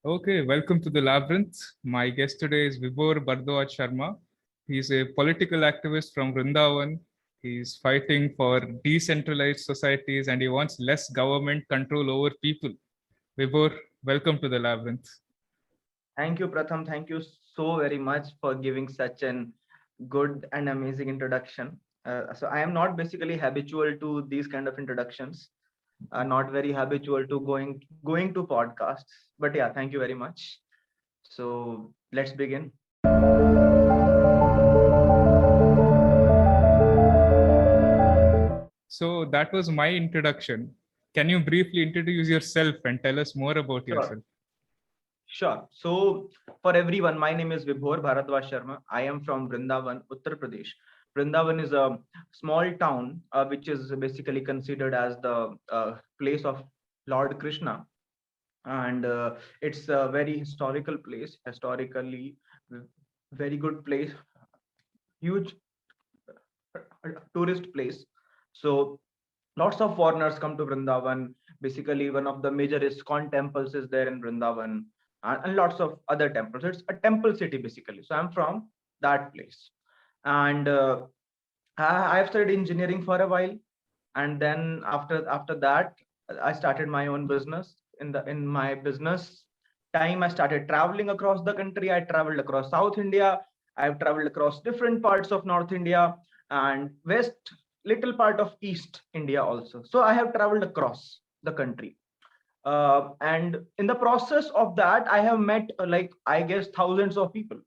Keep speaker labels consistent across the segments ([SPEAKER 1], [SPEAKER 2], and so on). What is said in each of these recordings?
[SPEAKER 1] Okay, welcome to the Labyrinth. My guest today is Vibhor Bardwaj Sharma. He's a political activist from Vrindavan. He's fighting for decentralized societies and he wants less government control over people. Vibhor, welcome to the Labyrinth.
[SPEAKER 2] Thank you, Pratham. Thank you so very much for giving such an good and amazing introduction. So I am not basically habitual to these kind of introductions. Not very habitual to going to podcasts. But yeah, thank you very much. So let's begin.
[SPEAKER 1] So that was my introduction. Can you briefly introduce yourself and tell us more about
[SPEAKER 2] Sure.
[SPEAKER 1] yourself?
[SPEAKER 2] Sure. So, for everyone, my name is Vibhor Bharadwaj Sharma. I am from Vrindavan, Uttar Pradesh. Vrindavan is a small town which is basically considered as the place of Lord Krishna, and it's a very historical place, historically very good place, huge tourist place. So lots of foreigners come to Vrindavan. Basically, one of the major ISKCON temples is there in Vrindavan, and lots of other temples. It's a temple city basically. So I'm from that place, and I've studied engineering for a while, and then after that, I started my own business. In my business time, I started traveling across the country. I traveled across South India. I've traveled across different parts of North India and West, little part of East India also. So I have traveled across the country. And in the process of that, I have met like I guess thousands of people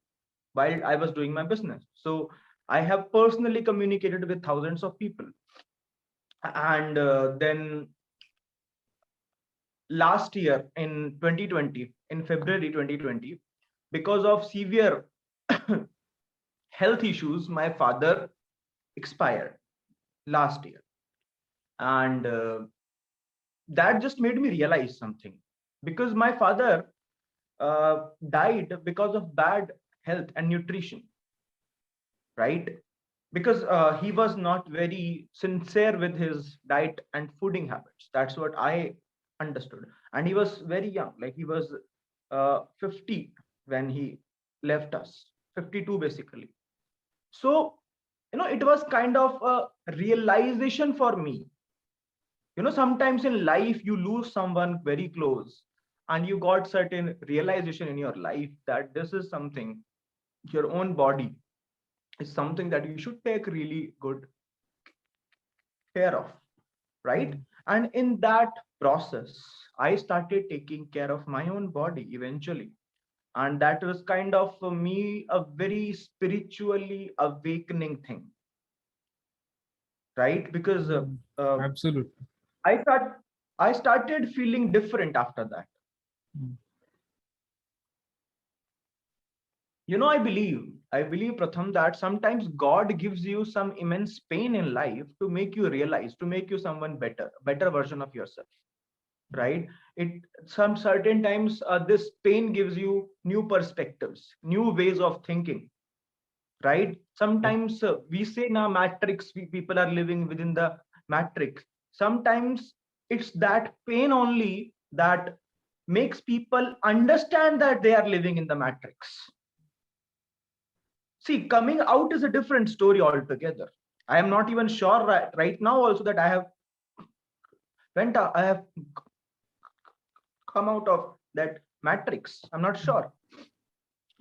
[SPEAKER 2] while I was doing my business. So I have personally communicated with thousands of people. And then last year in 2020, in February 2020, because of severe health issues, my father expired last year. And that just made me realize something, because my father died because of bad health and nutrition, right? Because he was not very sincere with his diet and fooding habits. That's what I understood. And he was very young, like he was 50 when he left us, 52 basically. So, it was kind of a realization for me. Sometimes in life you lose someone very close, and you got certain realization in your life that this is something, your own body is something that you should take really good care of, right? And in that process, I started taking care of my own body eventually. And that was kind of for me a very spiritually awakening thing, right? Because uh,
[SPEAKER 1] Absolutely.
[SPEAKER 2] I thought I started feeling different after that. I believe, Pratham, that sometimes God gives you some immense pain in life to make you realize, to make you someone better version of yourself, right? It some certain times this pain gives you new perspectives, new ways of thinking, right?
[SPEAKER 1] Yeah.
[SPEAKER 2] Sometimes we say now matrix, people are living within the matrix. Sometimes it's that pain only that makes people understand that they are living in the matrix. See, coming out is a different story altogether. I am not even sure right now also that I have come out of that matrix. I'm not sure,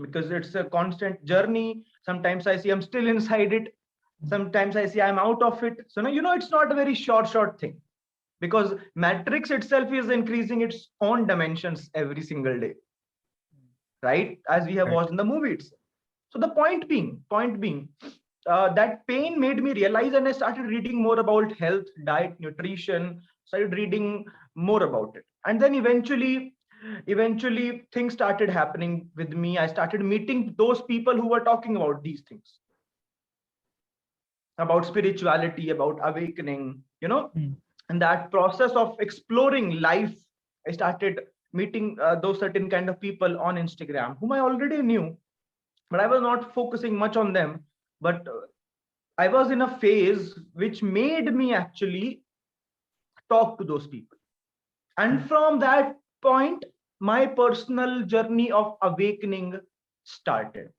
[SPEAKER 2] because it's a constant journey. Sometimes I see I'm still inside it. Sometimes I see I'm out of it. So no, it's not a very short thing, because matrix itself is increasing its own dimensions every single day, right? As we have
[SPEAKER 1] Right.
[SPEAKER 2] watched in the movies. So the point being, that pain made me realize, and I started reading more about health, diet, nutrition. Started reading more about it, and then eventually things started happening with me. I started meeting those people who were talking about these things, about spirituality, about awakening.
[SPEAKER 1] Hmm.
[SPEAKER 2] And that process of exploring life, I started meeting those certain kind of people on Instagram whom I already knew, but I was not focusing much on them. But I was in a phase which made me actually talk to those people. And from that point, my personal journey of awakening started.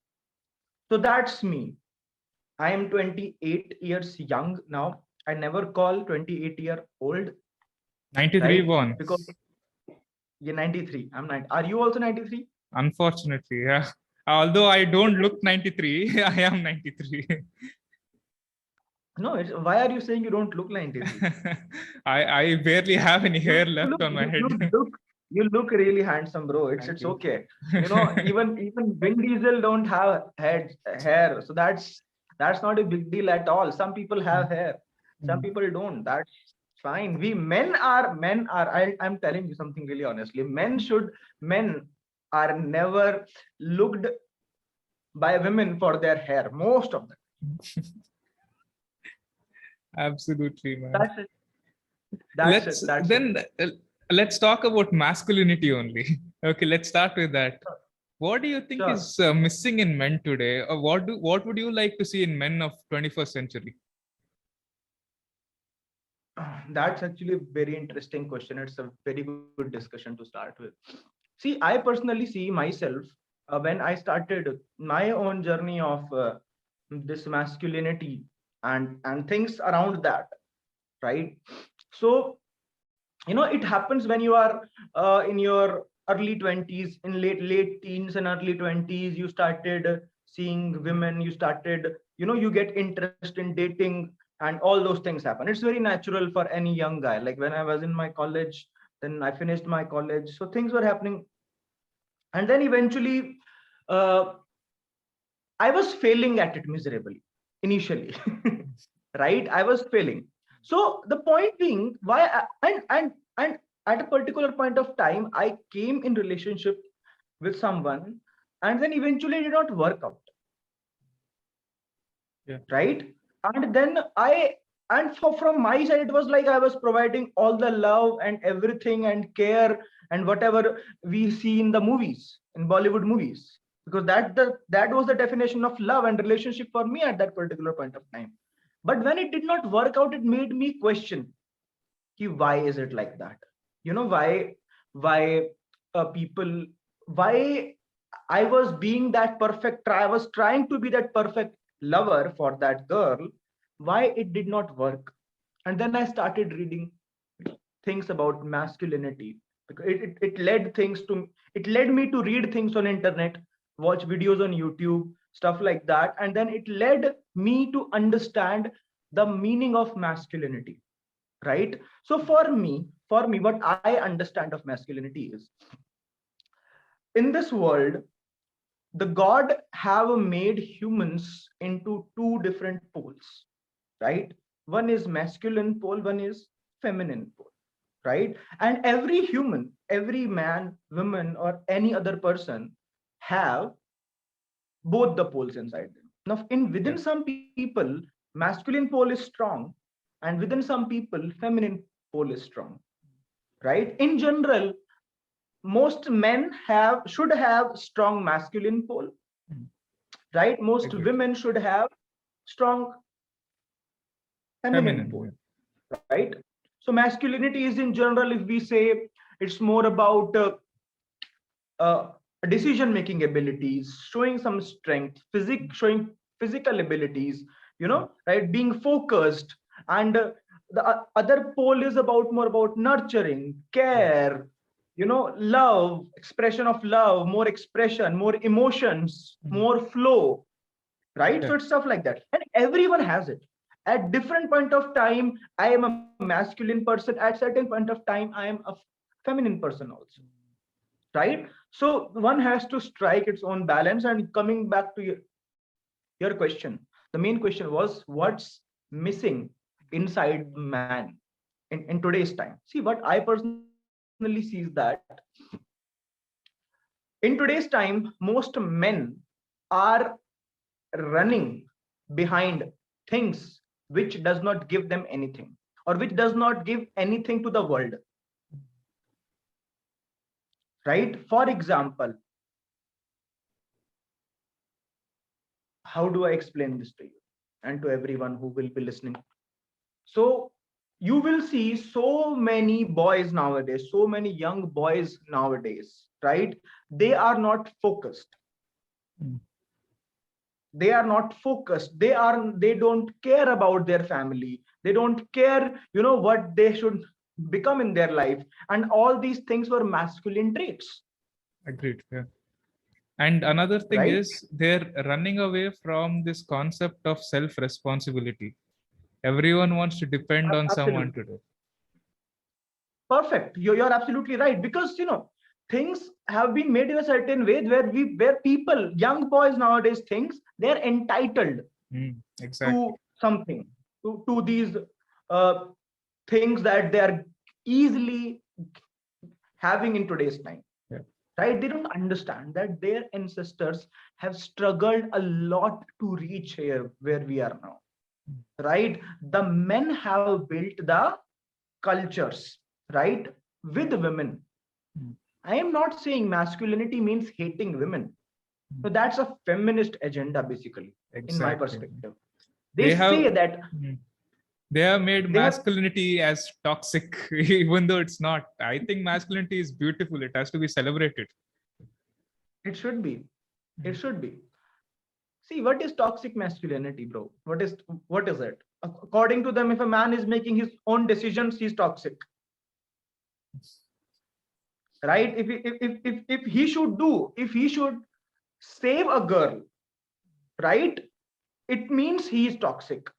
[SPEAKER 2] So that's me. I am 28 years young now. I never call 28-year old,
[SPEAKER 1] 93
[SPEAKER 2] right?
[SPEAKER 1] born.
[SPEAKER 2] Because you're 93. I'm 90. Are you also 93?
[SPEAKER 1] Unfortunately, yeah. Although I don't look 93, I am 93.
[SPEAKER 2] No, it's, why are you saying you don't look 93?
[SPEAKER 1] I barely have any
[SPEAKER 2] You
[SPEAKER 1] hair left
[SPEAKER 2] look,
[SPEAKER 1] on my head.
[SPEAKER 2] you look really handsome, bro.
[SPEAKER 1] Thank
[SPEAKER 2] It's
[SPEAKER 1] you.
[SPEAKER 2] okay. You know, even Vin Diesel don't have hair, so that's not a big deal at all. Some people have hair, some people don't. That's fine. We men are. I'm telling you something really honestly. Men are never looked by women for their hair. Most of them.
[SPEAKER 1] Absolutely, man.
[SPEAKER 2] That's it. That's it. That's it.
[SPEAKER 1] Let's talk about masculinity only. Okay, let's start with that. What do you think
[SPEAKER 2] Sure.
[SPEAKER 1] is missing in men today, or what would you like to see in men of 21st century?
[SPEAKER 2] That's actually a very interesting question. It's a very good discussion to start with. See, I personally see myself when I started my own journey of this masculinity and things around that, right? So, you know, it happens when you are in your early 20s, in late teens and early 20s. You started seeing women, you started, you know, you get interest in dating, and all those things happen. It's very natural for any young guy. Like when I was in my college, then I finished my college, so things were happening. And then eventually uh, I was failing at it miserably initially. Right, I was failing. So the point being, why and at a particular point of time, I came in relationship with someone, and then eventually it did not work out.
[SPEAKER 1] Yeah.
[SPEAKER 2] Right, and then from my side, it was like I was providing all the love and everything and care and whatever we see in the movies, in Bollywood movies, because that was the definition of love and relationship for me at that particular point of time. But when it did not work out, it made me question, ki, why is it like that? You know, why people, why I was being that perfect, I was trying to be that perfect lover for that girl, why it did not work? And then I started reading things about masculinity, because it led things to, it led me to read things on internet, watch videos on YouTube, stuff like that, and then it led me to understand the meaning of masculinity, right? So for me what I understand of masculinity is, in this world, the god have made humans into two different poles, right? One is masculine pole, one is feminine pole, right? And every human, every man, woman, or any other person have both the poles inside them. Now, within
[SPEAKER 1] Yeah.
[SPEAKER 2] some people, masculine pole is strong, and within some people, feminine pole is strong, right? In general, most men should have strong masculine pole,
[SPEAKER 1] Mhm.
[SPEAKER 2] right? Most
[SPEAKER 1] Agree.
[SPEAKER 2] women should have strong feminine
[SPEAKER 1] Feminine.
[SPEAKER 2] pole, right? So masculinity is, in general, if we say, it's more about uh, decision making abilities, showing some strength, showing physical abilities, you know, right? Being focused. And the other pole is about more about nurturing, care, you know, love, expression of love, more expression, more emotions,
[SPEAKER 1] Mhm.
[SPEAKER 2] more flow, right?
[SPEAKER 1] Yeah.
[SPEAKER 2] So it's stuff like that. And everyone has it. At different point of time, I am a masculine person. At certain point of time, I am a feminine person also, right? So one has to strike its own balance. And coming back to your question, the main question was, what's missing inside man in today's time? See, what I personally see is that in today's time, most men are running behind things which does not give them anything, or which does not give anything to the world, right? For example, how do I explain this to you and to everyone who will be listening? So you will see so many boys nowadays, so many young boys nowadays, right? They are not focused.
[SPEAKER 1] Mm.
[SPEAKER 2] They are not focused. They don't care about their family. They don't care, what they should become in their life. And all these things were masculine traits,
[SPEAKER 1] Agreed. Yeah. And another thing
[SPEAKER 2] right?
[SPEAKER 1] is they're running away from this concept of self-responsibility. Everyone wants to depend on someone
[SPEAKER 2] Absolutely.
[SPEAKER 1] today.
[SPEAKER 2] Perfect. You're absolutely right. Because things have been made in a certain way where people, young boys nowadays thinks they're entitled
[SPEAKER 1] Exactly.
[SPEAKER 2] to something, to these uh, things that they are easily having in today's time,
[SPEAKER 1] Yeah.
[SPEAKER 2] right? They don't understand that their ancestors have struggled a lot to reach here where we are now, right? The men have built the cultures, right, with women.
[SPEAKER 1] Mm.
[SPEAKER 2] I am not saying masculinity means hating women. So that's a feminist agenda, basically, in my
[SPEAKER 1] Exactly.
[SPEAKER 2] perspective. They
[SPEAKER 1] They have
[SPEAKER 2] say that
[SPEAKER 1] mm, they have made
[SPEAKER 2] they have,
[SPEAKER 1] masculinity as toxic, even though it's not. I think masculinity is beautiful. It has to be celebrated.
[SPEAKER 2] it should be, it should be. See, what is toxic masculinity, bro? What is it? According to them, if a man is making his own decisions, he's toxic, right? If he should save a girl, right? It means he is toxic,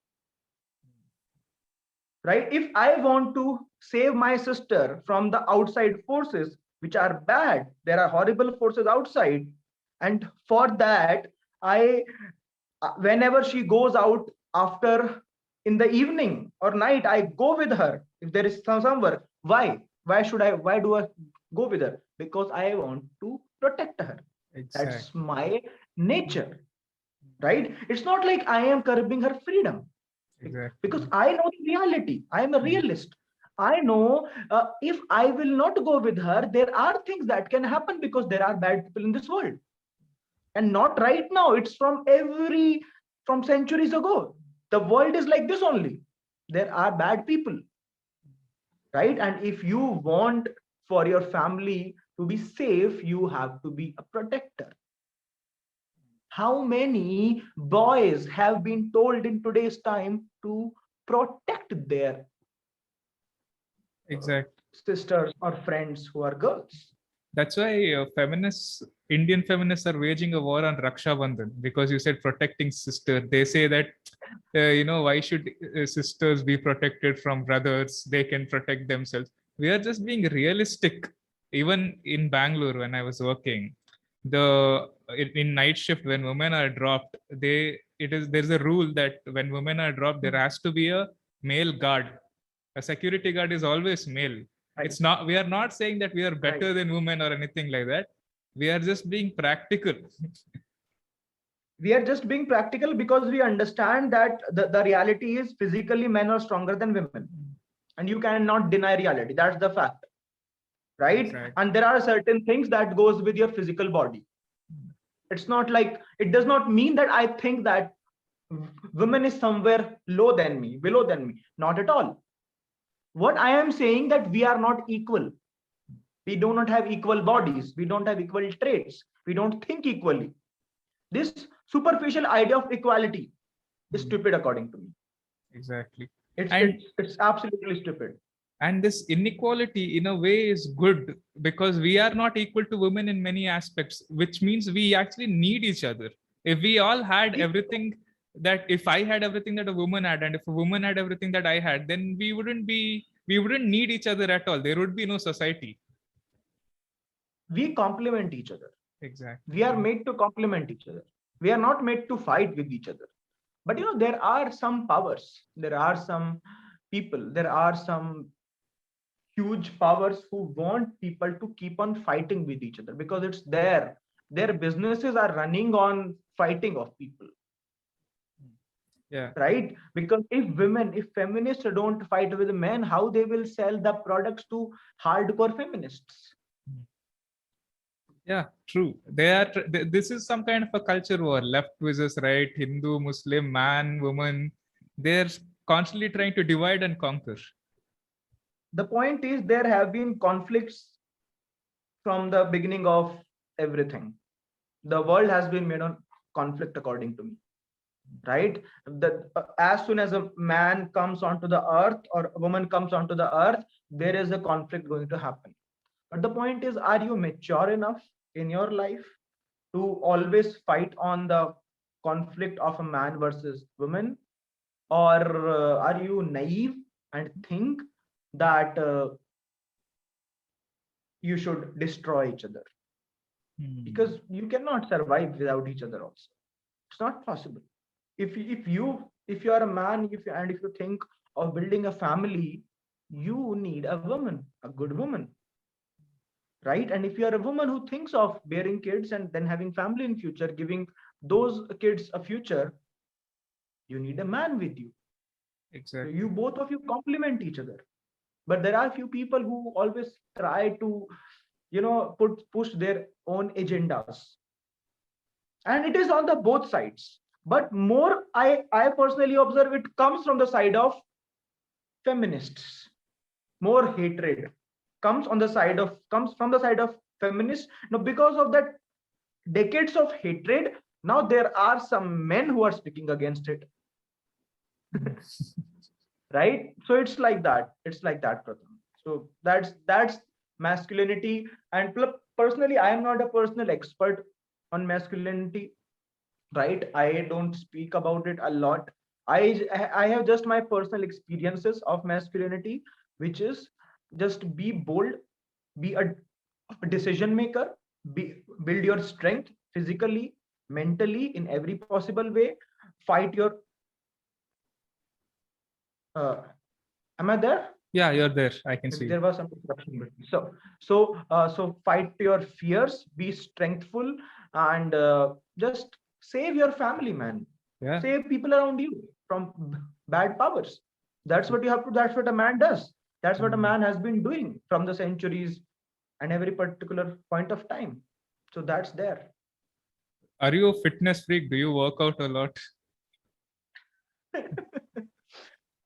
[SPEAKER 2] right? If I want to save my sister from the outside forces, which are bad, there are horrible forces outside, and for that, I whenever she goes out after in the evening or night, I go with her. If there is somewhere, why do I go with her? Because I want to protect her. That's
[SPEAKER 1] Exactly.
[SPEAKER 2] my nature, right? It's not like I am curbing her freedom, because
[SPEAKER 1] Exactly.
[SPEAKER 2] I know the reality. I am a
[SPEAKER 1] Mm.
[SPEAKER 2] realist. I know if I will not go with her, there are things that can happen because there are bad people in this world, and not right now. It's from centuries ago. The world is like this only. There are bad people, right? And if you want for your family to be safe, you have to be a protector. How many boys have been told in today's time to protect their uh,
[SPEAKER 1] Exactly.
[SPEAKER 2] sisters or friends who are girls?
[SPEAKER 1] That's why Indian feminists are waging a war on Raksha Bandhan, because you said protecting sister. They say that, why should sisters be protected from brothers? They can protect themselves. We are just being realistic. Even in Bangalore, when I was working, in night shift, when women are dropped, there's a rule that when women are dropped, there has to be a male guard. A security guard is always male.
[SPEAKER 2] Right,
[SPEAKER 1] It's not, we are not saying that we are
[SPEAKER 2] right.
[SPEAKER 1] better than women or anything like that. We are just being practical.
[SPEAKER 2] We are just being practical because we understand that the reality is physically men are stronger than women, and you cannot deny reality. That's the fact, right?
[SPEAKER 1] Exactly.
[SPEAKER 2] And there are certain things that goes with your physical body. It's not like, it does not mean that I think that women is somewhere low than me, below than me. Not at all. What I am saying that we are not equal. We do not have equal bodies. We don't have equal traits. We don't think equally. This superficial idea of equality is stupid, according to me.
[SPEAKER 1] Exactly.
[SPEAKER 2] It's
[SPEAKER 1] And
[SPEAKER 2] it's it's absolutely stupid.
[SPEAKER 1] and this inequality in a way is good, because we are not equal to women in many aspects, which means we actually need each other. If we all had
[SPEAKER 2] We
[SPEAKER 1] everything, that if I had everything that a woman had, and if a woman had everything that I had, then we wouldn't need each other at all. There would be no society.
[SPEAKER 2] we complement each other. We are
[SPEAKER 1] Exactly.
[SPEAKER 2] made to complement each other. We are not made to fight with each other. But there are some powers, there are some people, there are some huge powers who want people to keep on fighting with each other, because it's their businesses are running on fighting of people,
[SPEAKER 1] Yeah.
[SPEAKER 2] right? Because if feminists don't fight with men, how they will sell the products to hardcore feminists?
[SPEAKER 1] Yeah, true. This is some kind of a culture war, left versus right, Hindu, Muslim, man, woman. They're constantly trying to divide and conquer.
[SPEAKER 2] the point is there have been conflicts from the beginning of everything. The world has been made on conflict, according to me, right? That as soon as a man comes onto the earth or a woman comes onto the earth, there is a conflict going to happen. But the point is, are you mature enough in your life to always fight on the conflict of a man versus woman, or are you naive and think that you should destroy each other? Because you cannot survive without each other also. It's not possible. If you are a man, if you think of building a family, you need a woman, a good woman, right? And if you are a woman who thinks of bearing kids and then having family in future, giving those kids a future, you need a man with you. So
[SPEAKER 1] Exactly.
[SPEAKER 2] you both of you complement each other. But there are few people who always try to, push their own agendas, and it is on the both sides. But more, I personally observe it comes from the side of feminists. More hatred comes from the side of feminists. Now, because of that decades of hatred, now there are some men who are speaking against it, right? So it's like that, Pratham. So that's masculinity. And personally, I am not a personal expert on masculinity, right? I don't speak about it a lot. I have just my personal experiences of masculinity, which is just be bold, be a decision maker, build your strength physically, mentally, in every possible way. Fight your uh, am I there?
[SPEAKER 1] Yeah, you're there. I can
[SPEAKER 2] Maybe
[SPEAKER 1] see.
[SPEAKER 2] there was some disruption between. So fight your fears, be strengthful, and just save your family, man.
[SPEAKER 1] Yeah.
[SPEAKER 2] Save people around you from bad powers. That's what you have to. That's what a man does. That's what a
[SPEAKER 1] Mm.
[SPEAKER 2] man has been doing from the centuries and every particular point of time. So that's there.
[SPEAKER 1] Are you a fitness freak? Do you work out a lot?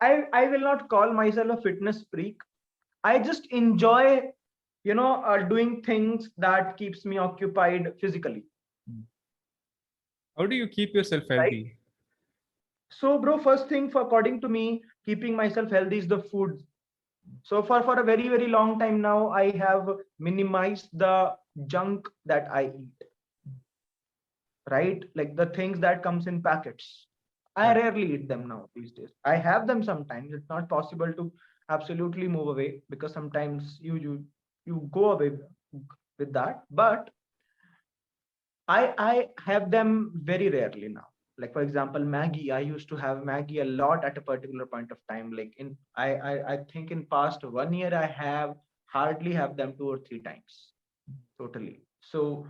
[SPEAKER 2] I will not call myself a fitness freak. I just enjoy, doing things that keeps me occupied physically,
[SPEAKER 1] Mm. How do you keep yourself
[SPEAKER 2] right?
[SPEAKER 1] healthy?
[SPEAKER 2] So, bro, first thing for according to me, keeping myself healthy is the food. So for a very, very long time now, I have minimized the junk that I eat, right? Like the things that comes in packets. I
[SPEAKER 1] Yeah.
[SPEAKER 2] rarely eat them now these days. I have them sometimes. It's not possible to absolutely move away because sometimes you go away with that. But I have them very rarely now. Like for example, Maggie. I used to have Maggie a lot at a particular point of time. Like I think in past 1 year I have hardly have them 2 or 3 times totally. So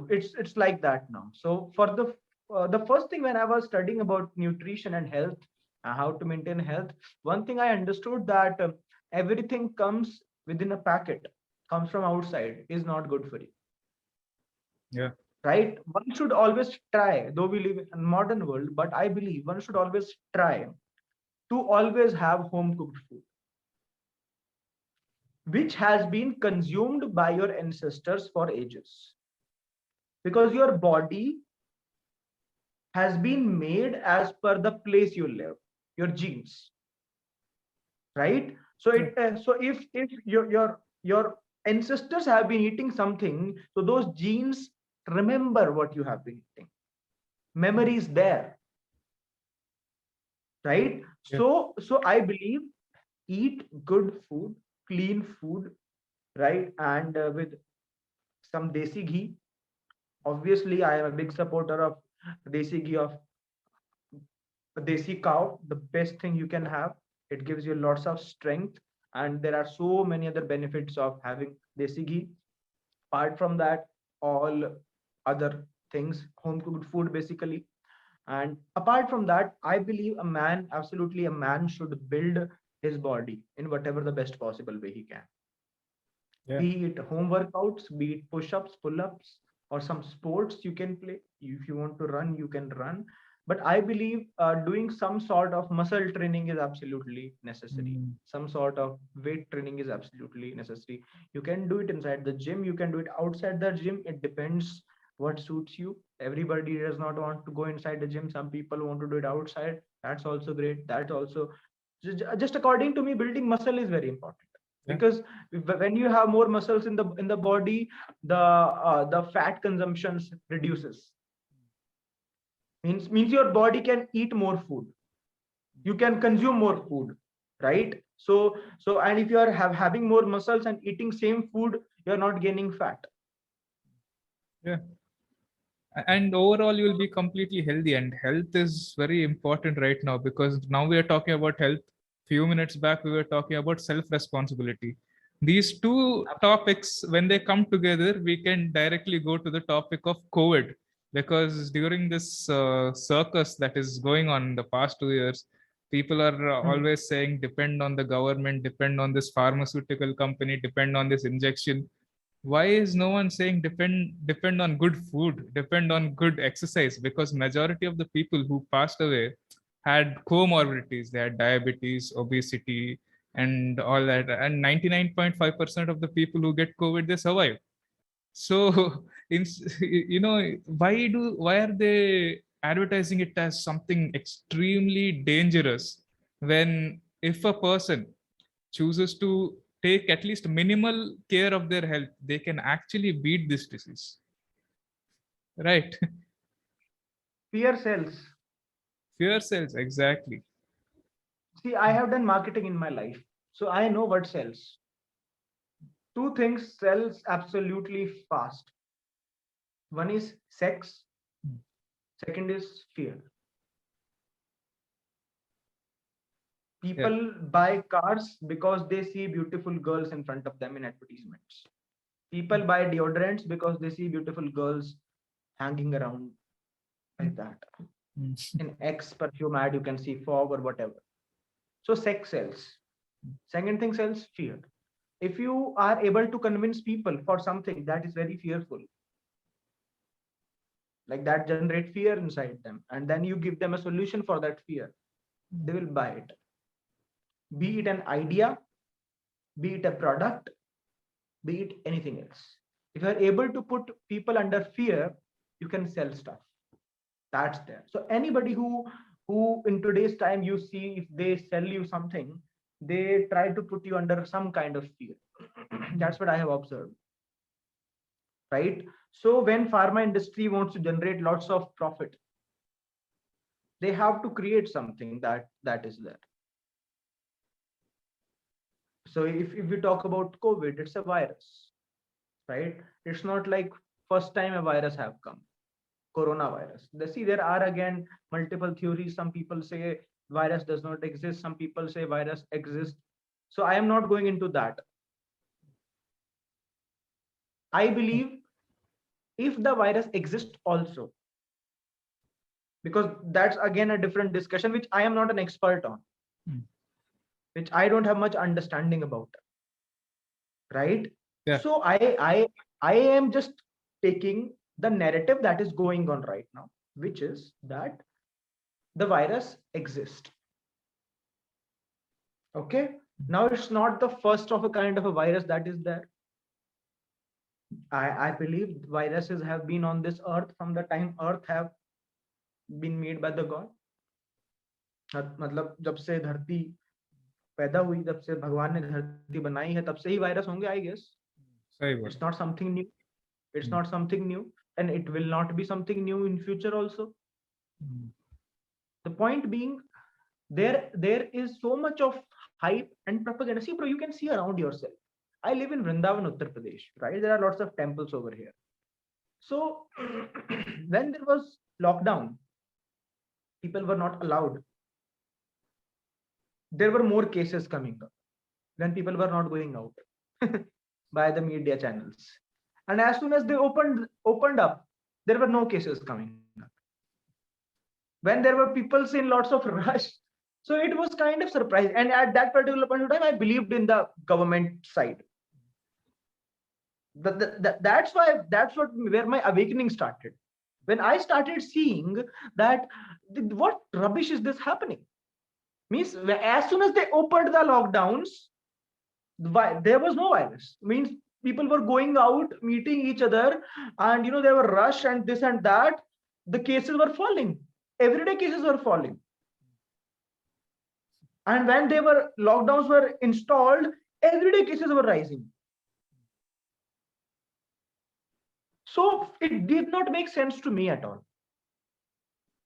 [SPEAKER 2] it's like that now. So for the first thing when I was studying about nutrition and health, how to maintain health, one thing I understood that everything comes within a packet, comes from outside, is not good for you,
[SPEAKER 1] Yeah.
[SPEAKER 2] right? One should always try, though we live in a modern world, but I believe one should always try to always have home cooked food, which has been consumed by your ancestors for ages, because your body has been made as per the place you live, your genes, right? So
[SPEAKER 1] Yeah.
[SPEAKER 2] if your ancestors have been eating something, so those genes remember what you have been eating. Memory is there, right?
[SPEAKER 1] Yeah.
[SPEAKER 2] So I believe eat good food, clean food, right? And with some desi ghee. Obviously, I am a big supporter of desi ghee of a desi cow, the best thing you can have. It gives you lots of strength, and there are so many other benefits of having desi ghee. Apart from that, all other things, home cooked food basically. And apart from that, I believe a man, absolutely a man, should build his body in whatever the best possible way he can.
[SPEAKER 1] Yeah.
[SPEAKER 2] Be it home workouts, be it push-ups, pull-ups, or some sports you can play. If you want to run, you can run. But I believe doing some sort of muscle training is absolutely necessary.
[SPEAKER 1] Mm.
[SPEAKER 2] Some sort of weight training is absolutely necessary. You can do it inside the gym, you can do it outside the gym. It depends what suits you. Everybody does not want to go inside the gym. Some people want to do it outside. That's also great. That also, just according to me, building muscle is very important.
[SPEAKER 1] Yeah.
[SPEAKER 2] Because when you have more muscles in the body, the fat consumption reduces. Means your body can eat more food, you can consume more food, right? So and if you are having more muscles and eating same food, you're not gaining fat.
[SPEAKER 1] Yeah. And overall, you will be completely healthy. And health is very important right now, because now we are talking about health. Few minutes back, we were talking about self-responsibility. These two topics, when they come together, we can directly go to the topic of COVID. Because during this circus that is going on in the past 2 years, people are always saying, depend on the government, depend on this pharmaceutical company, depend on this injection. Why is no one saying depend on good food, depend on good exercise? Because majority of the people who passed away had comorbidities. They had diabetes, obesity, and all that. And 99.5% of the people who get COVID, they survive. So in, why are they advertising it as something extremely dangerous, when if a person chooses to take at least minimal care of their health, they can actually beat this disease, right?
[SPEAKER 2] Fear sells.
[SPEAKER 1] Fear sells, exactly.
[SPEAKER 2] See, I have done marketing in my life, so I know what sells. Two things sells absolutely fast. One is sex, second is fear. People buy cars because they see beautiful girls in front of them in advertisements. People buy deodorants because they see beautiful girls hanging around like that.
[SPEAKER 1] Mm.
[SPEAKER 2] In X perfume ad, you can see fog or whatever. So sex sells. Second thing sells, fear. If you are able to convince people for something that is very fearful, like that generate fear inside them, and then you give them a solution for that fear, they will buy it. Be it an idea, be it a product, be it anything else. If you are able to put people under fear, you can sell stuff. That's there. So anybody who in today's time you see, if they sell you something, they try to put you under some kind of fear. That's what I have observed, right? So when pharma industry wants to generate lots of profit, they have to create something that is there. So if we talk about COVID, it's a virus, right? It's not like first time a virus have come, coronavirus. See, there are again multiple theories. Some people say virus does not exist, some people say virus exists. So I am not going into that. I believe if the virus exists also, because that's again a different discussion which I am not an expert on, which I don't have much understanding about, right?
[SPEAKER 1] Yeah.
[SPEAKER 2] So I am just taking the narrative that is going on right now, which is that the virus exists. Okay, now it's not the first of a kind of a virus that is there. I believe viruses have been on this earth from the time earth have been made by the god. मतलब जब से धरती पैदा हुई, जब से भगवान ने धरती बनाई है, तब से ही वायरस होंगे, I guess. It's not something new. It's not something new, and it will not be something new in future also. The point being, there is so much of hype and propaganda. See, bro, you can see around yourself. I live in Vrindavan, Uttar Pradesh, right? There are lots of temples over here. So when there was lockdown, people were not allowed. There were more cases coming up when people were not going out by the media channels. And as soon as they opened up, there were no cases coming up. When there were people in lots of rush, so it was kind of surprising. And at that particular point of time, I believed in the government side. That's where my awakening started. When I started seeing that what rubbish is this happening? Means as soon as they opened the lockdowns, there was no virus. Means people were going out, meeting each other, and they were rush and this and that. The cases were falling. Everyday cases were falling. And when lockdowns were installed, everyday cases were rising. So it did not make sense to me at all.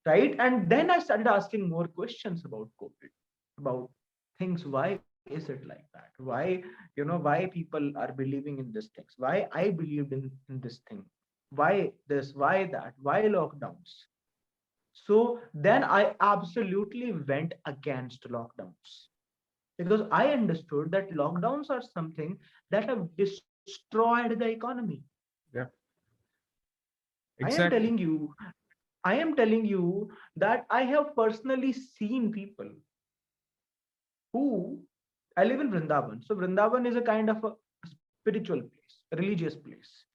[SPEAKER 2] Right? And then I started asking more questions about COVID, about things. Why is it like that? Why, why people are believing in these things? Why I believed in this thing? Why this? Why that? Why lockdowns? So then I absolutely went against lockdowns, because I understood that lockdowns are something that have destroyed the economy.
[SPEAKER 1] Yeah.
[SPEAKER 2] Exactly.
[SPEAKER 1] Exactly.
[SPEAKER 2] I am telling you that I have personally seen people who, I live in Vrindavan. So Vrindavan is a kind of a spiritual place, a religious place.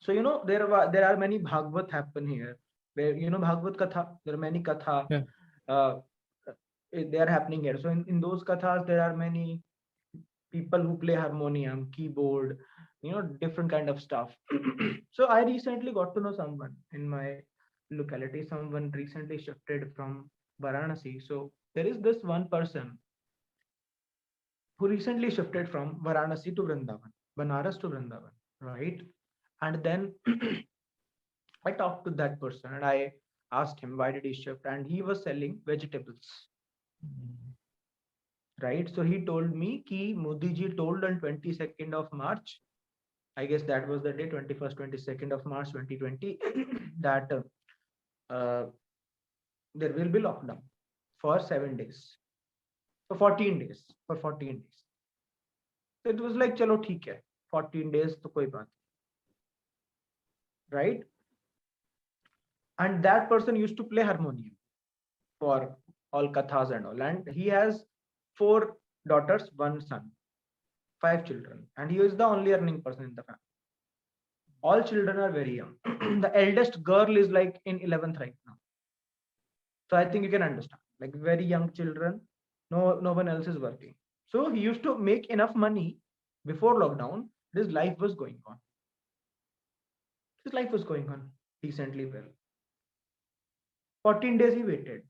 [SPEAKER 2] So there are many Bhagavad happen here, where Bhagavad Katha. There are many Katha.
[SPEAKER 1] Yeah.
[SPEAKER 2] Uh, they are happening here. So in those Kathas, there are many people who play harmonium, keyboard, different kind of stuff. So I recently got to know someone in my locality. Someone recently shifted from Varanasi. So there is this one person who recently shifted from Varanasi to Vrindavan, Banaras to Vrindavan, right? And then I talked to that person and I asked him why did he shift, and he was selling vegetables, right? So he told me ki Modi ji told on 22nd of March, I guess that was the day, 21st, 22nd of March 2020, that uh, there will be lockdown for 7 days, for 14 days, for 14 days. So it was like, chalo, theek hai, 14 days, to koi baat, right? And that person used to play harmonium for all kathas and all. And he has 4 daughters, 1 son, 5 children. And he is the only earning person in the family. All children are very young. The eldest girl is like in 11th right now. So I think you can understand, like very young children, no one else is working. So he used to make enough money before lockdown. His life was going on. His life was going on decently well. 14 days he waited.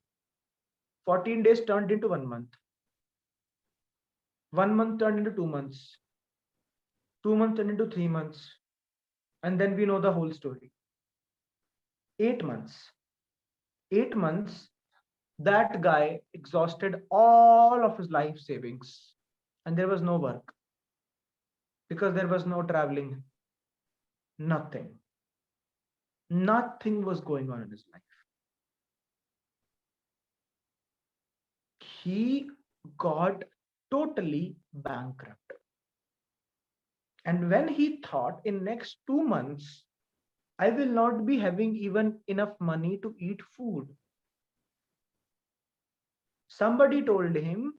[SPEAKER 2] 14 days turned into 1 month. 1 month turned into 2 months. 2 months turned into 3 months. And then we know the whole story. 8 months. 8 months, that guy exhausted all of his life savings. And there was no work. Because there was no traveling. Nothing. Nothing was going on in his life. He got totally bankrupt. And when he thought in next 2 months, I will not be having even enough money to eat food. Somebody told him,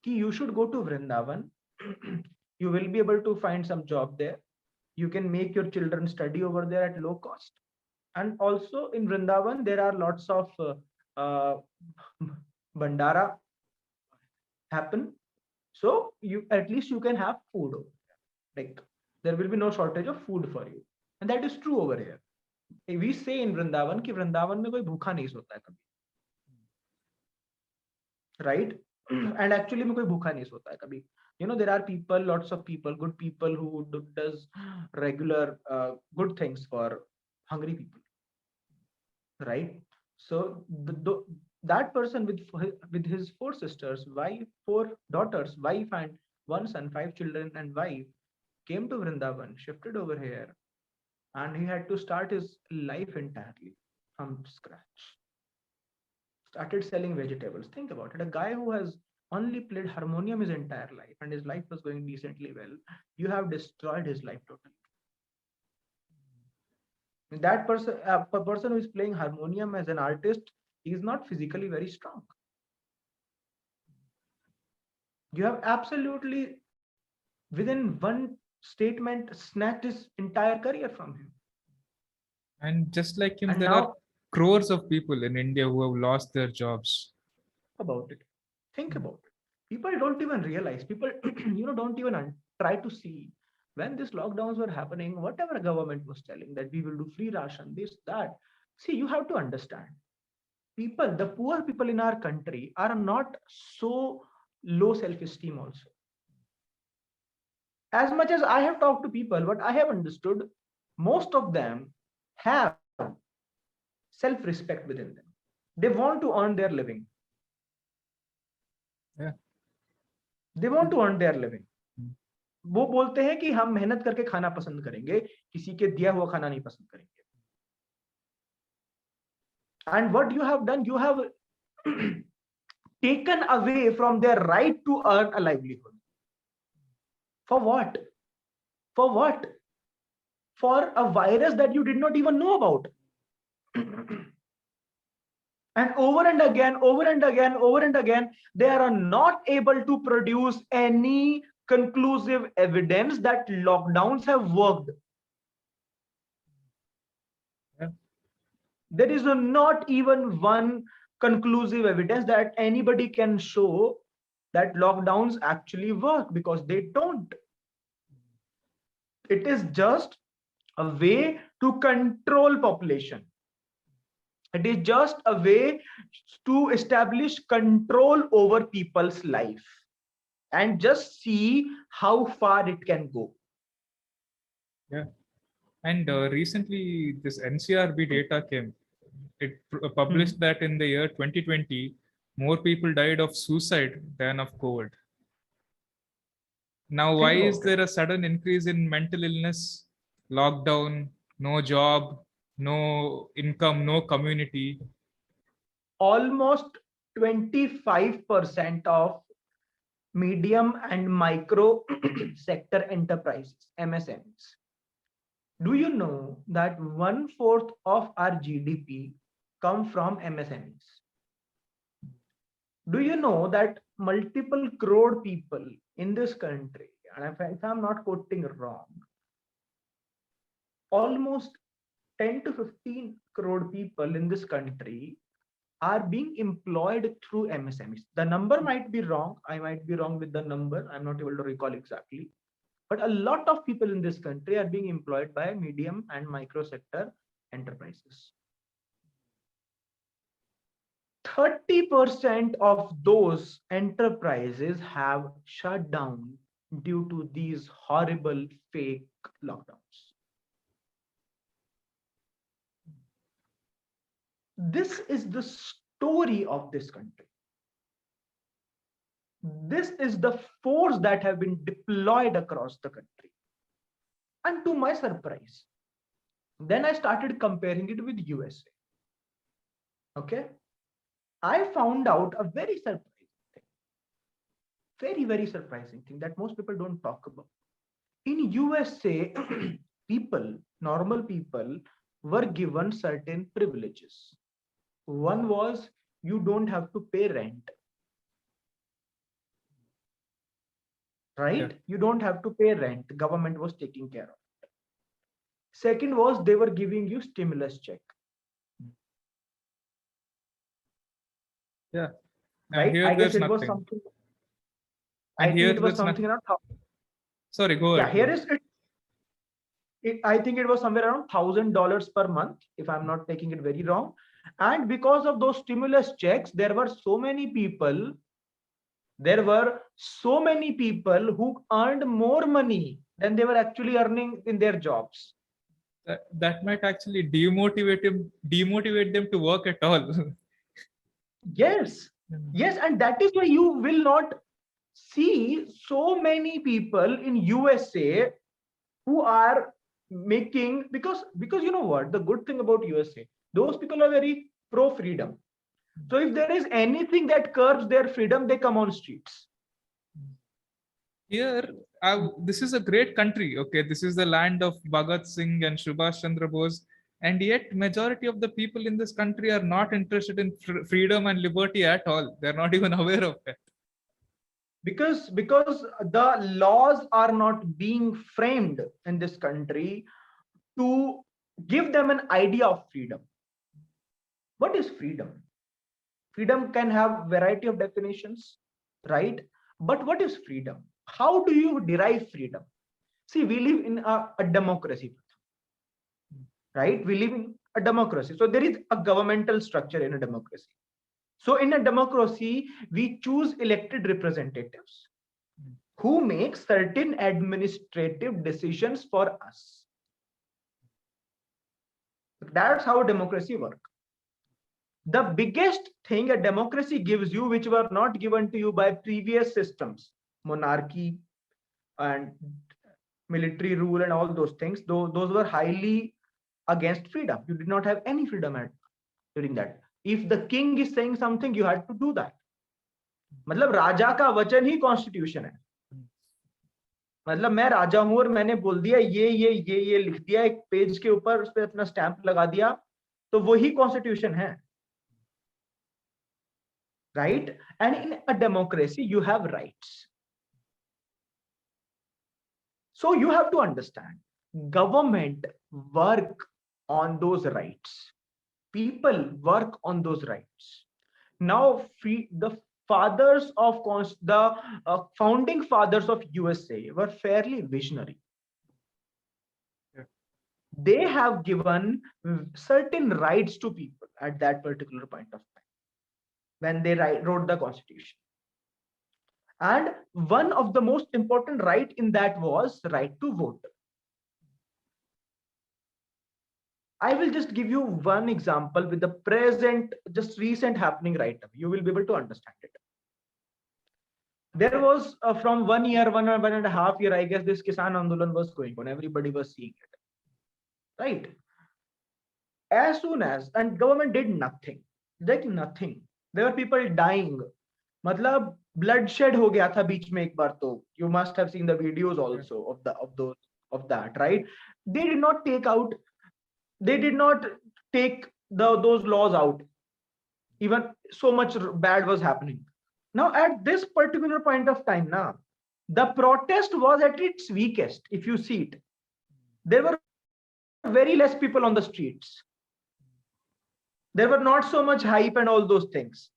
[SPEAKER 2] ki you should go to Vrindavan. You will be able to find some job there. You can make your children study over there at low cost. And also in Vrindavan, there are lots of bandara happen. So at least you can have food over there. Like there will be no shortage of food for you. And that is true over here. We say in Vrindavan कि वृंदावन में कोई भूखा नहीं सोता है कभी, right? And actually में कोई भूखा नहीं सोता है कभी. There are people, lots of people, good people who does regular good things for hungry people, right? So that person with his 4 sisters, wife, 4 daughters, wife and 1 son, 5 children and wife, came to Vrindavan, shifted over here, and he had to start his life entirely from scratch. Started selling vegetables. Think about it. A guy who has only played harmonium his entire life and his life was going decently well, you have destroyed his life totally. That person, a person who is playing harmonium as an artist, he is not physically very strong. You have absolutely, within one statement, snatched his entire career from him.
[SPEAKER 1] And just like him,
[SPEAKER 2] And
[SPEAKER 1] there
[SPEAKER 2] now,
[SPEAKER 1] are crores of people in India who have lost their jobs.
[SPEAKER 2] About it. Think about it. People don't even realize. People, don't even try to see when these lockdowns were happening. Whatever government was telling that we will do free ration, this that. See, you have to understand. People, the poor people in our country, are not so low self-esteem. Also, as much as I have talked to people, what I have understood, most of them have self-respect within them. They want to earn their living.
[SPEAKER 1] Yeah.
[SPEAKER 2] They want to earn their living. वो बोलते हैं कि हम मेहनत करके खाना पसंद करेंगे, किसी के दिया हुआ खाना नहीं पसंद करेंगे. And what you have done, you have taken away from their right to earn a livelihood. For what? For what? For a virus that you did not even know about. And over and again, over and again, over and again, they are not able to produce any conclusive evidence that lockdowns have worked.
[SPEAKER 1] Yeah.
[SPEAKER 2] There is not even one conclusive evidence that anybody can show that lockdowns actually work, because they don't. It is just a way to control population. It is just a way to establish control over people's life and just see how far it can go.
[SPEAKER 1] Yeah. And recently, this NCRB data came. It published that in the year 2020, more people died of suicide than of COVID. Now, why is there a sudden increase in mental illness, lockdown, no job, no income, no community?
[SPEAKER 2] Almost 25% of medium and micro sector enterprises, MSMEs. Do you know that 1/4 of our GDP come from MSMEs? Do you know that multiple crore people in this country, and if I'm not quoting wrong, almost 10 to 15 crore people in this country are being employed through MSMEs. The number might be wrong. I might be wrong with the number. I'm not able to recall exactly. But a lot of people in this country are being employed by medium and micro sector enterprises. 30% of those enterprises have shut down due to these horrible fake lockdowns. This is the story of this country. This is the force that have been deployed across the country. And to my surprise, then I started comparing it with USA. Okay. I found out a very surprising thing. Very, very surprising thing that most people don't talk about. In USA, people, normal people, were given certain privileges. One was you don't have to pay rent. Right? Yeah. You don't have to pay rent. The government was taking care of it. Second was they were giving you stimulus check.
[SPEAKER 1] Yeah.
[SPEAKER 2] Right? I guess it was something. I think it was something around.
[SPEAKER 1] Sorry, go ahead.
[SPEAKER 2] Yeah, here is it. I think it was somewhere around $1,000 per month, if I'm not taking it very wrong. And because of those stimulus checks, there were so many people. There were so many people who earned more money than they were actually earning in their jobs.
[SPEAKER 1] That might actually demotivate them to work at all.
[SPEAKER 2] Yes, yes, and that is why you will not see so many people in USA who are making, because you know what, the good thing about USA, those people are very pro freedom. So if there is anything that curbs their freedom, they come on streets.
[SPEAKER 1] Here, this is a great country. Okay, this is the land of Bhagat Singh and Subhash Chandra Bose, and yet majority of the people in this country are not interested in freedom and liberty at all. They're not even aware of it.
[SPEAKER 2] Because the laws are not being framed in this country to give them an idea of freedom. What is freedom? Freedom can have variety of definitions, right? But what is freedom? How do you derive freedom? See, we live in a democracy, right? We live in a democracy. So there is a governmental structure in a democracy. So in a democracy, we choose elected representatives who make certain administrative decisions for us. That's how democracy works. The biggest thing a democracy gives you, which were not given to you by previous systems, monarchy and military rule and all those things, those were highly against freedom. You did not have any freedom during that. If the king is saying something, you had to do that. मतलब राजा का वचन ही constitution है. मतलब मैं राजा हूं और मैंने बोल दिया ये लिख दिया एक पेज के ऊपर, उस पर अपना स्टैंप लगा दिया, तो वही कॉन्स्टिट्यूशन है, right? And in a democracy you have rights. So you have to understand, government work on those rights, people work on those rights. Now the fathers of the founding fathers of USA were fairly visionary. They have given certain rights to people at that particular point of time when they wrote the constitution. And one of the most important right in that was right to vote. I will just give you one example with the present, just recent happening right now. You will be able to understand it. There was from 1 year, 1.5 year, I guess, this Kisan Andolan was going on. Everybody was seeing it, right? As soon as, and government did nothing, like nothing. There were people dying. मतलब bloodshed हो गया था बीच में एक बार तो. You must have seen the videos also of that, right? They did not take those laws out. Even so much bad was happening. Now at this particular point of time, now the protest was at its weakest. If you see it, there were very less people on the streets. There were not so much hype and all those things.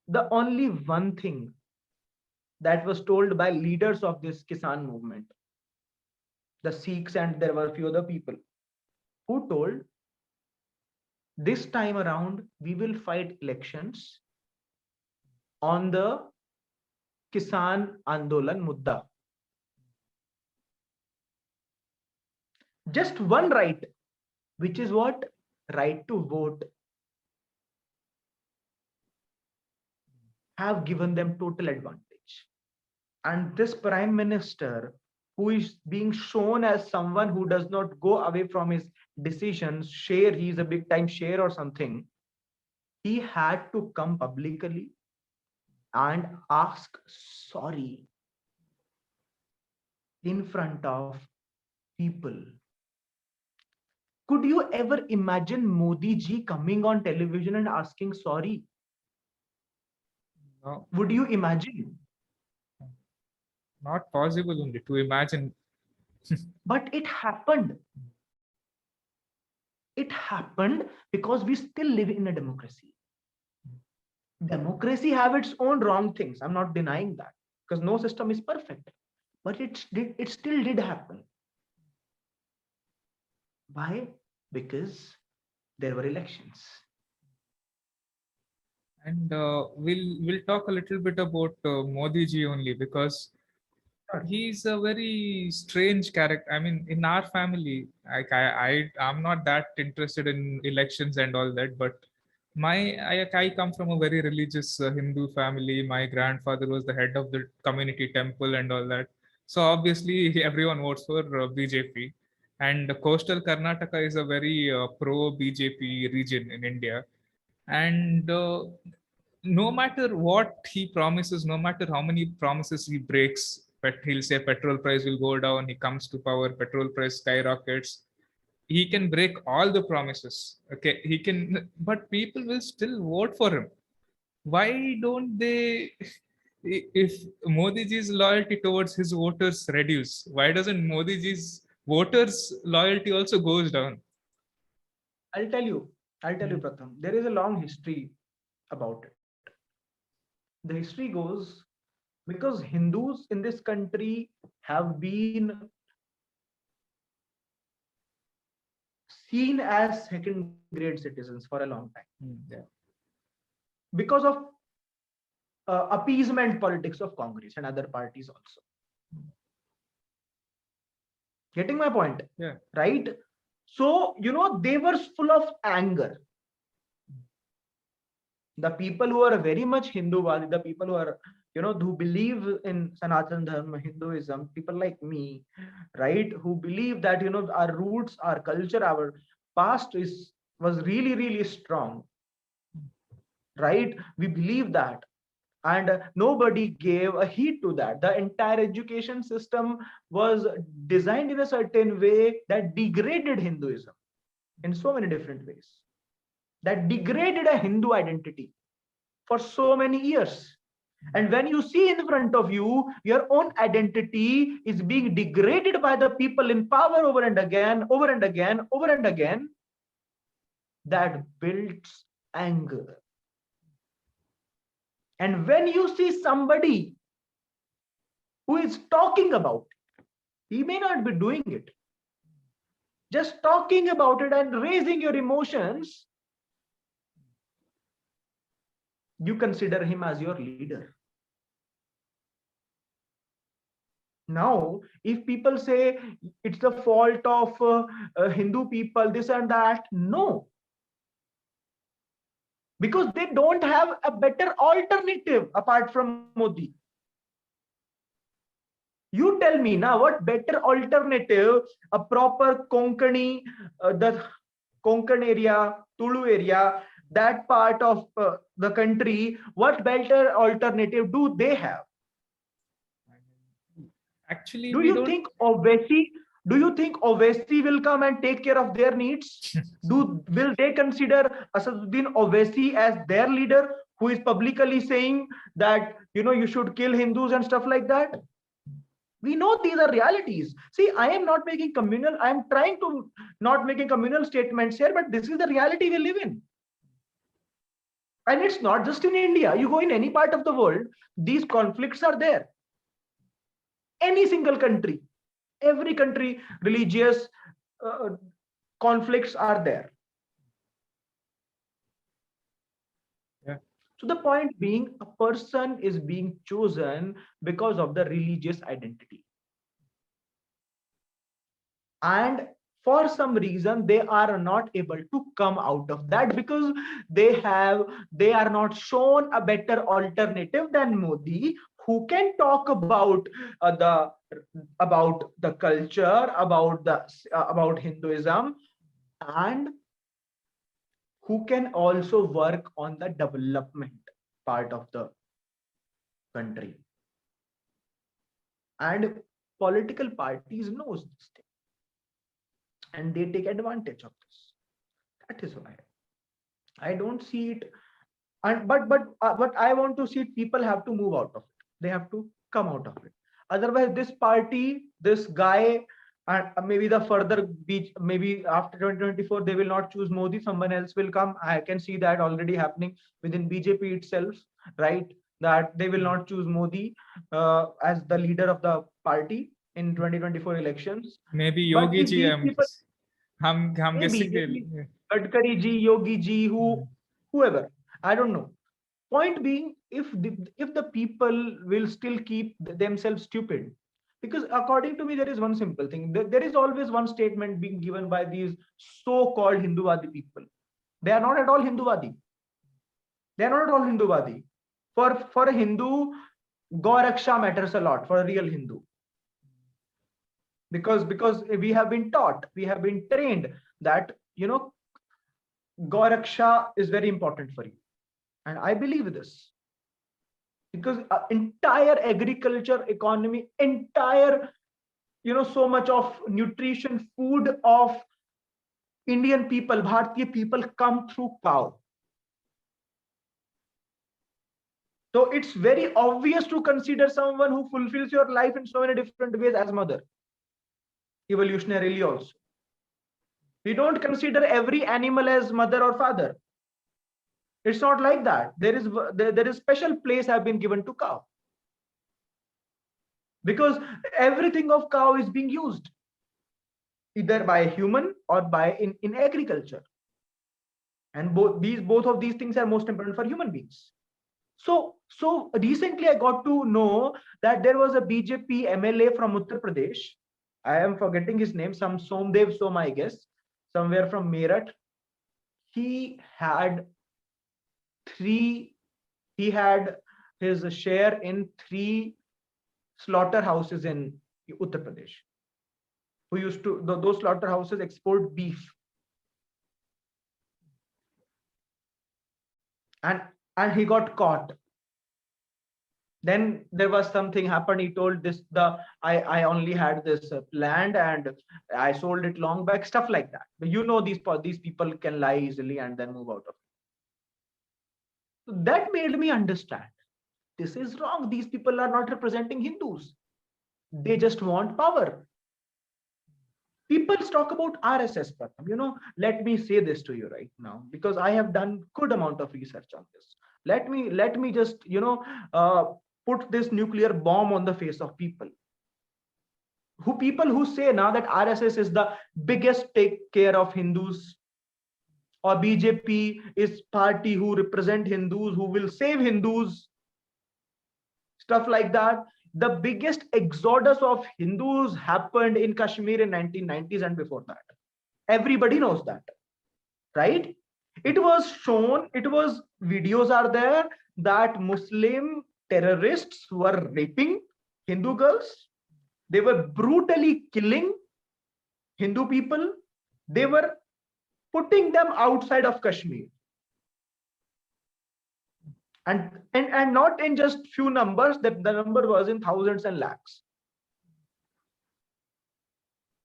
[SPEAKER 2] The only one thing that was told by leaders of this Kisan movement, the Sikhs, and there were a few other people who told, this time around we will fight elections on the Kisan Andolan Mudda. Just one right, which is what? Right to vote, have given them total advantage. And this prime minister, who is being shown as someone who does not go away from his decisions, he's a big time share or something, he had to come publicly and ask sorry in front of people. Could you ever imagine Modi ji coming on television and asking sorry?
[SPEAKER 1] No.
[SPEAKER 2] Would you imagine?
[SPEAKER 1] Not possible only to imagine.
[SPEAKER 2] But it happened. It happened because we still live in a democracy. Democracy have its own wrong things. I'm not denying that, because no system is perfect. But it still did happen. Why? Because there were elections.
[SPEAKER 1] And we'll talk a little bit about Modi ji only, because he's a very strange character. I mean, in our family, I'm not that interested in elections and all that, but I come from a very religious Hindu family. My grandfather was the head of the community temple and all that. So obviously everyone votes for BJP. And coastal Karnataka is a very pro BJP region in India. And no matter what he promises, no matter how many promises he breaks, but he'll say petrol price will go down, he comes to power, petrol price skyrockets. He can break all the promises. Okay, he can, but people will still vote for him. Why don't they? If Modi ji's loyalty towards his voters reduce, why doesn't Modi ji's voters loyalty also goes down?
[SPEAKER 2] I'll tell you, I'll tell you, Pratham, there is a long history about it. The history goes because Hindus in this country have been seen as second grade citizens for a long time
[SPEAKER 1] Yeah.
[SPEAKER 2] because of appeasement politics of Congress and other parties also. Getting my point?
[SPEAKER 1] Yeah.
[SPEAKER 2] Right? So, they were full of anger. The people who are very much Hinduwadi, the people who are, who believe in Sanatan Dharma, Hinduism, people like me, right, who believe that, our roots, our culture, our past was really, really strong, right? We believe that. And nobody gave a heed to that. The entire education system was designed in a certain way that degraded Hinduism in so many different ways, that degraded a Hindu identity for so many years. And when you see in front of you, your own identity is being degraded by the people in power over and again, over and again, over and again, that builds anger. And when you see somebody who is talking about it, he may not be doing it, just talking about it and raising your emotions, you consider him as your leader. Now, if people say it's the fault of Hindu people, this and that, no. Because they don't have a better alternative apart from Modi. You tell me now, what better alternative, a proper Konkani, the Konkan area, Tulu area, that part of the country, what better alternative do they have?
[SPEAKER 1] Actually,
[SPEAKER 2] Do
[SPEAKER 1] we
[SPEAKER 2] you
[SPEAKER 1] don't.
[SPEAKER 2] think Owaisi will come and take care of their needs? Will they consider Asaduddin Owaisi as their leader, who is publicly saying that you should kill Hindus and stuff like that? We know these are realities. See, I am not making communal. I am trying to not making communal statements here, but this is the reality we live in. And it's not just in India. You go in any part of the world, these conflicts are there. Any single country, every country, religious conflicts are there.
[SPEAKER 1] Yeah.
[SPEAKER 2] So the point being, a person is being chosen because of the religious identity. And for some reason, they are not able to come out of that because they are not shown a better alternative than Modi, who can talk about the culture, about Hinduism, and who can also work on the development part of the country. And political parties knows this thing, and they take advantage of this. That is why I don't see it. And but I want to see it, people have to move out of it. They have to come out of it. Otherwise, this party, this guy, and maybe the further beach, maybe after 2024, they will not choose Modi. Someone else will come. I can see that already happening within BJP itself, right? That they will not choose Modi as the leader of the party in 2024 elections.
[SPEAKER 1] Maybe
[SPEAKER 2] But
[SPEAKER 1] Yogi
[SPEAKER 2] if
[SPEAKER 1] ji,
[SPEAKER 2] these people,
[SPEAKER 1] हम
[SPEAKER 2] maybe
[SPEAKER 1] guessing they'll.
[SPEAKER 2] Gadkari ji, Yogi ji, whoever, I don't know. Point being, if the people will still keep themselves stupid, because according to me, there is one simple thing. There is always one statement being given by these so-called Hinduvadi people. They are not at all Hinduvadi. They are not at all Hinduvadi. For a Hindu, Gauraksha matters a lot for a real Hindu. Because we have been taught, we have been trained that Gauraksha is very important for you. And I believe this. Because entire agriculture economy, entire so much of nutrition, food of Indian people, Bharatiya people come through cow. So it's very obvious to consider someone who fulfills your life in so many different ways as mother, evolutionarily also. We don't consider every animal as mother or father. It's not like that. There is special place have been given to cow, because everything of cow is being used either by human or by in agriculture, and both of these things are most important for human beings. So recently I got to know that there was a BJP MLA from Uttar Pradesh. I am forgetting his name, some Somdev Som, I guess, somewhere from Meerut. He had three, he had his share in 3 slaughterhouses in Uttar Pradesh, who used to, those slaughterhouses export beef. And he got caught. Then there was something happened. He told this, I only had this land and I sold it long back, stuff like that. But you know, these people can lie easily and then move out of it. So that made me understand this is wrong. These people are not representing Hindus. They just want power. People talk about RSS, Pratham. Let me say this to you right now, because I have done good amount of research on this. Let me just put this nuclear bomb on the face of people who say now that RSS is the biggest take care of Hindus, or BJP is party who represent Hindus, who will save Hindus, stuff like that. The biggest exodus of Hindus happened in Kashmir in 1990s and before that. Everybody knows that, right? It was shown, videos are there that Muslim terrorists were raping Hindu girls. They were brutally killing Hindu people. They were putting them outside of Kashmir. And not in just few numbers, the number was in thousands and lakhs.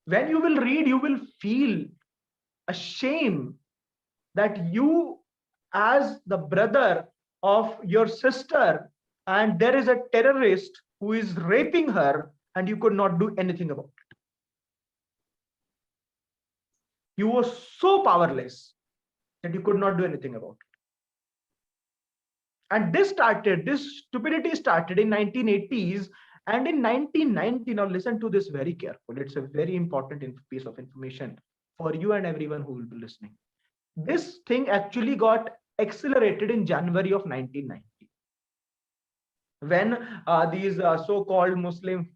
[SPEAKER 2] When you will read, you will feel a shame that you, as the brother of your sister, and there is a terrorist who is raping her, and you could not do anything about it. You were so powerless that you could not do anything about it. And this stupidity started in 1980s, and in 1990, now listen to this very carefully. It's a very important piece of information for you and everyone who will be listening. This thing actually got accelerated in January of 1990, when these so-called Muslim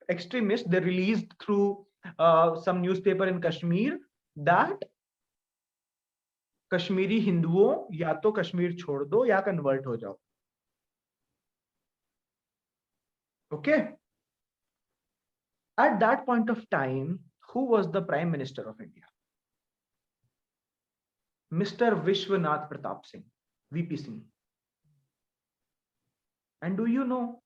[SPEAKER 2] extremists, they released through some newspaper in Kashmir that Kashmiri हिंदुओं या तो कश्मीर छोड़ दो या convert हो जाओ. Okay. At that point of time, who was the Prime Minister of India? Mr. Vishwanath Pratap Singh, VP Singh. And do you know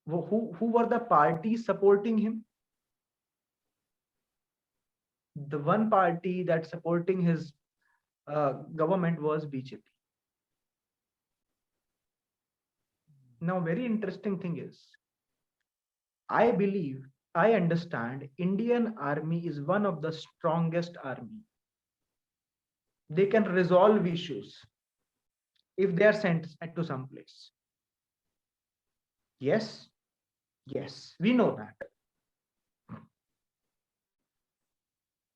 [SPEAKER 2] who were the parties supporting him? The one party that supporting his government was BJP. Now, very interesting thing is, I understand Indian army is one of the strongest army. They can resolve issues if they are sent to some place. Yes, we know that.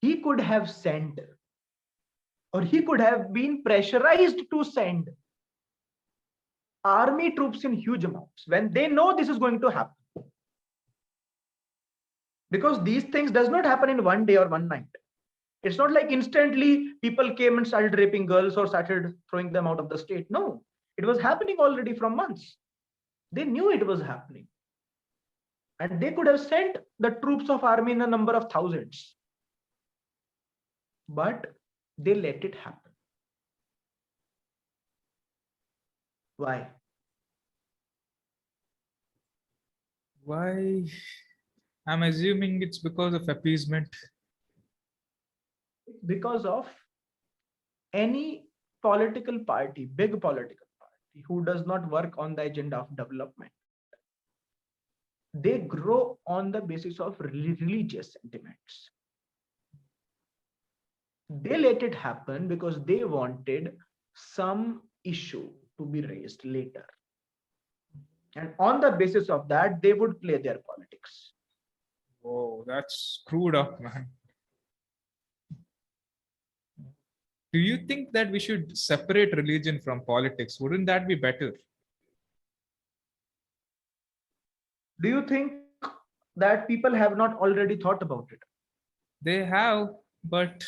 [SPEAKER 2] He could have sent, or he could have been pressurized to send army troops in huge amounts when they know this is going to happen. Because these things does not happen in one day or one night. It's not like instantly people came and started raping girls or started throwing them out of the state. No, it was happening already from months. They knew it was happening. And they could have sent the troops of army in a number of thousands. But they let it happen. Why?
[SPEAKER 1] Why? I'm assuming it's because of appeasement.
[SPEAKER 2] Because of any political party, big political party, who does not work on the agenda of development. They grow on the basis of religious sentiments. They let it happen because they wanted some issue to be raised later. And on the basis of that, they would play their politics.
[SPEAKER 1] Oh, that's screwed up, man. Do you think that we should separate religion from politics? Wouldn't that be better?
[SPEAKER 2] Do you think that people have not already thought about it?
[SPEAKER 1] They have, but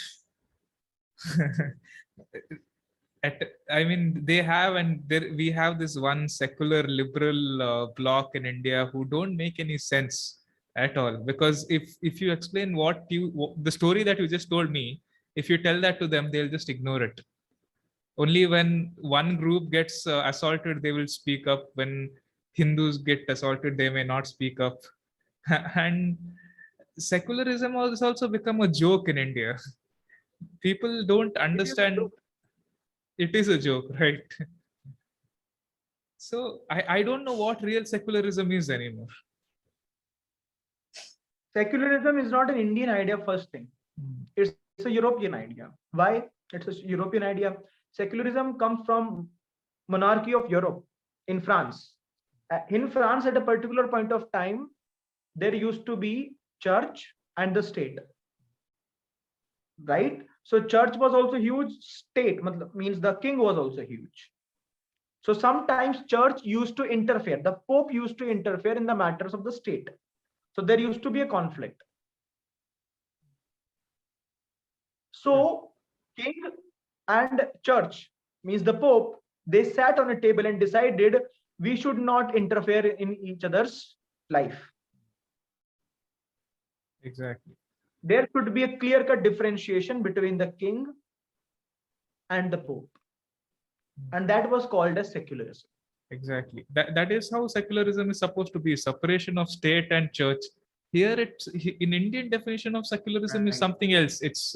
[SPEAKER 1] I mean, they have, and there we have this one secular liberal bloc in India who don't make any sense at all. Because if you explain the story that you just told me, if you tell that to them, they'll just ignore it. Only when one group gets assaulted, they will speak up. When Hindus get assaulted, they may not speak up. And secularism has also become a joke in India. People don't
[SPEAKER 2] It is a
[SPEAKER 1] understand.
[SPEAKER 2] joke.
[SPEAKER 1] It is a joke, right? So I don't know what real secularism is anymore.
[SPEAKER 2] Secularism is not an Indian idea, first thing. It's a European idea. Why? It's a European idea. Secularism comes from monarchy of Europe in France. In France, at a particular point of time, there used to be church and the state. Right? So church was also huge, state means the king was also huge. So sometimes church used to interfere, the Pope used to interfere in the matters of the state. So there used to be a conflict. So king and church means the Pope, they sat on a table and decided we should not interfere in each other's life.
[SPEAKER 1] Exactly.
[SPEAKER 2] There should be a clear-cut differentiation between the king and the Pope. And that was called as secularism.
[SPEAKER 1] Exactly. That is how secularism is supposed to be: separation of state and church. Here, it's in Indian definition of secularism is
[SPEAKER 2] Right.
[SPEAKER 1] something else. It's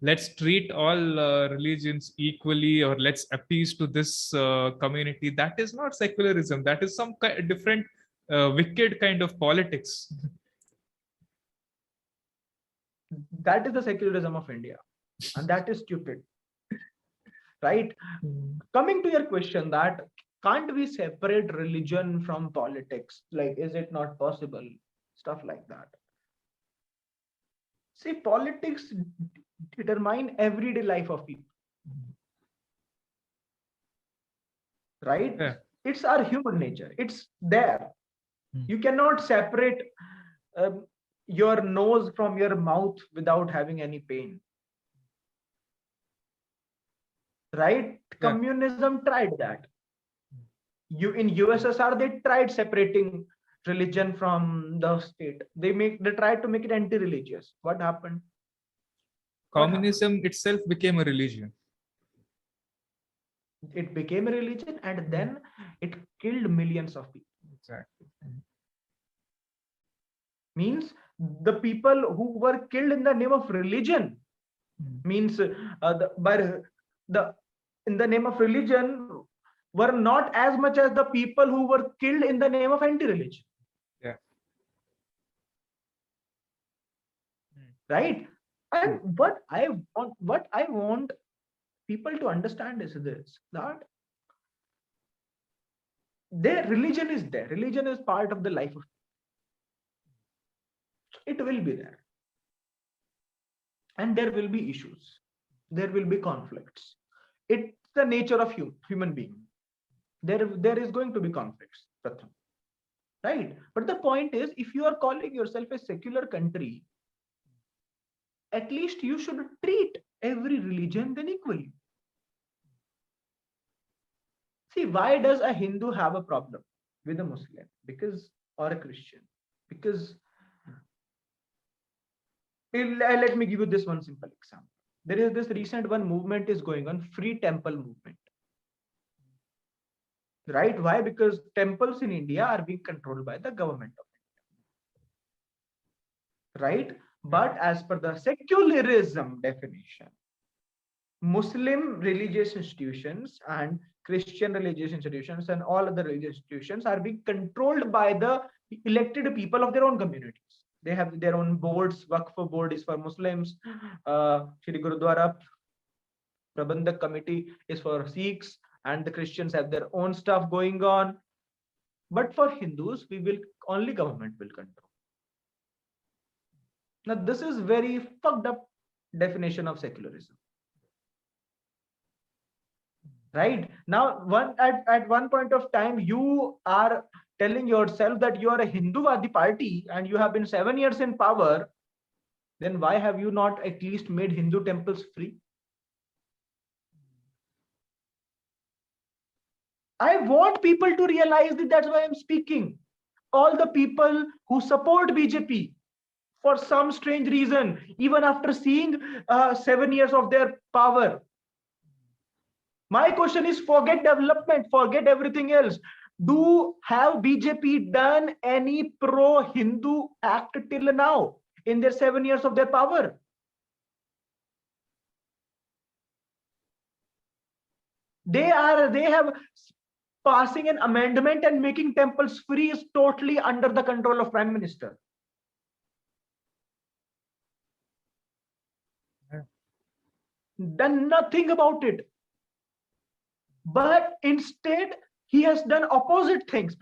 [SPEAKER 1] let's treat all religions equally, or let's appease to this community. That is not secularism. That is some different wicked kind of politics.
[SPEAKER 2] That is the secularism of India. And that is stupid. Right? Coming to your question that can't we separate religion from politics? Like, is it not possible? Stuff like that. See, politics determine everyday life of people. Right?
[SPEAKER 1] Yeah.
[SPEAKER 2] It's our human nature. It's there.
[SPEAKER 1] Hmm.
[SPEAKER 2] You cannot separate your nose from your mouth without having any pain. Right?
[SPEAKER 1] Yeah.
[SPEAKER 2] Communism tried that. In USSR, they tried separating religion from the state. They tried to make it anti-religious. What happened?
[SPEAKER 1] Communism itself became a religion.
[SPEAKER 2] It became a religion, and then it killed millions of people.
[SPEAKER 1] Exactly.
[SPEAKER 2] Means the people who were killed in the name of religion means in the name of religion were not as much as the people who were killed in the name of anti-religion.
[SPEAKER 1] Yeah.
[SPEAKER 2] Right? And what I want people to understand is this, that their religion is there. Religion is part of the life of it will be there. And there will be issues. There will be conflicts. It's the nature of human being. There is going to be conflicts, Pratham. Right? But the point is, if you are calling yourself a secular country, at least you should treat every religion then equally. See, why does a Hindu have a problem with a Muslim? Or a Christian? Because let me give you this one simple example. There is this recent one movement is going on, free temple movement. Right? Why? Because temples in India are being controlled by the government of India. Right? But as per the secularism definition, Muslim religious institutions and Christian religious institutions and all other religious institutions are being controlled by the elected people of their own communities. They have their own boards. Waqf board is for Muslims. Shri Gurudwara Prabandhak Committee is for Sikhs, and the Christians have their own stuff going on. But for Hindus, we will only government will control. Now, this is very fucked up definition of secularism. Right now, at one point of time, you are telling yourself that you are a Hinduvadi party and you have been 7 years in power. Then why have you not at least made Hindu temples free? I want people to realize that. That's why I'm speaking. All the people who support BJP, for some strange reason, even after seeing 7 years of their power, my question is, forget development, forget everything else. Have BJP done any pro-Hindu act till now in their 7 years of their power? They have passing an amendment and making temples free is totally under the control of Prime Minister. Done nothing about it. But instead, he has done opposite things.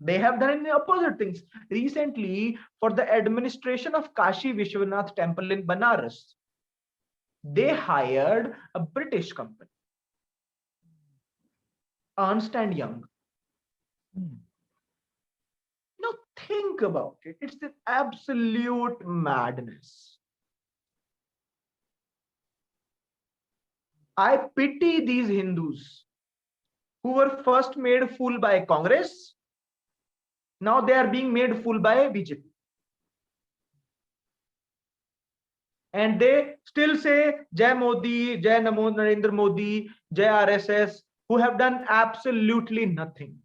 [SPEAKER 2] They have done the opposite things. Recently, for the administration of Kashi Vishwanath Temple in Banaras, they hired a British company, Ernst and Young. Now think about it. It's an absolute madness. I pity these Hindus who were first made fool by Congress. Now they are being made fool by BJP. And they still say Jai Modi, Jai Namo Narendra Modi, Jai RSS, who have done absolutely nothing.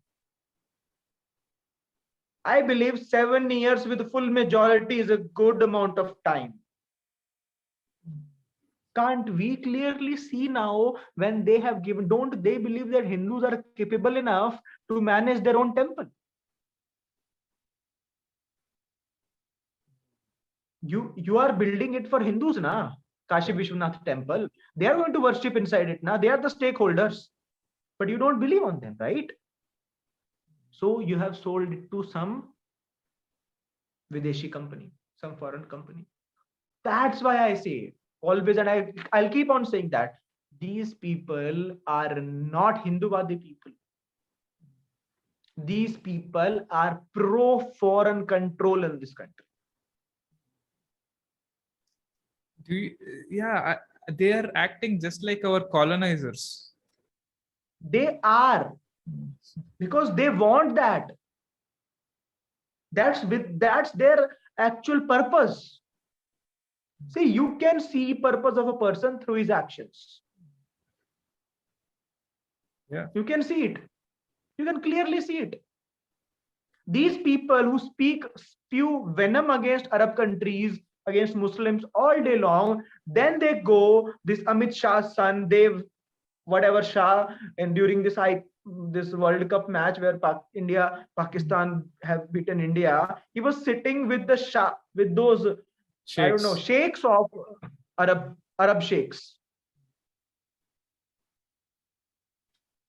[SPEAKER 2] I believe 7 years with full majority is a good amount of time. Can't we clearly see now when they have given, don't they believe that Hindus are capable enough to manage their own temple? You are building it for Hindus, na? Kashi Vishwanath temple. They are going to worship inside it, na? They are the stakeholders. But you don't believe on them, right? So you have sold it to some Videshi company, some foreign company. That's why I say always, and I'll keep on saying that these people are not Hinduvadi people. These people are pro-foreign control in this country.
[SPEAKER 1] They are acting just like our colonizers.
[SPEAKER 2] They are, because they want that. That's their actual purpose. See, you can see purpose of a person through his actions.
[SPEAKER 1] Yeah,
[SPEAKER 2] you can see it. You can clearly see it. These people who spew venom against Arab countries, against Muslims all day long, then they go, this Amit Shah's son, Dev, whatever Shah, and during this World Cup match where Pakistan have beaten India, he was sitting with the Shah, with those sheikhs. I don't know, sheikhs of Arab sheikhs.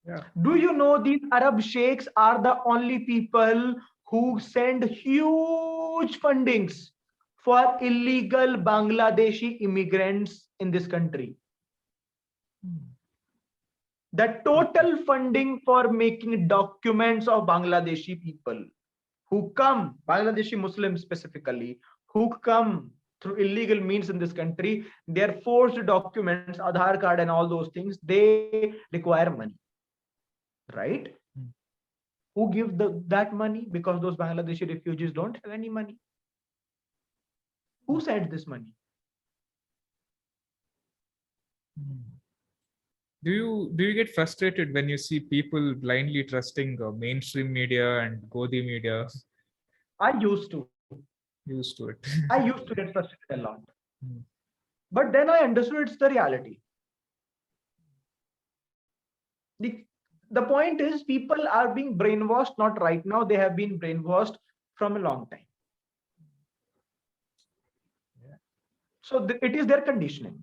[SPEAKER 1] Yeah.
[SPEAKER 2] Do you know these Arab sheikhs are the only people who send huge fundings for illegal Bangladeshi immigrants in this country? The total funding for making documents of Bangladeshi people who come, Bangladeshi Muslims specifically, who come through illegal means in this country, their forged documents, Aadhaar card and all those things, they require money. Right? Who gives that money? Because those Bangladeshi refugees don't have any money. Who sent this money?
[SPEAKER 1] Do you get frustrated when you see people blindly trusting mainstream media and Godi media?
[SPEAKER 2] I used to.
[SPEAKER 1] It.
[SPEAKER 2] I used to get frustrated a lot. But then I understood it's the reality. The point is, people are being brainwashed, not right now. They have been brainwashed from a long time. So it is their conditioning.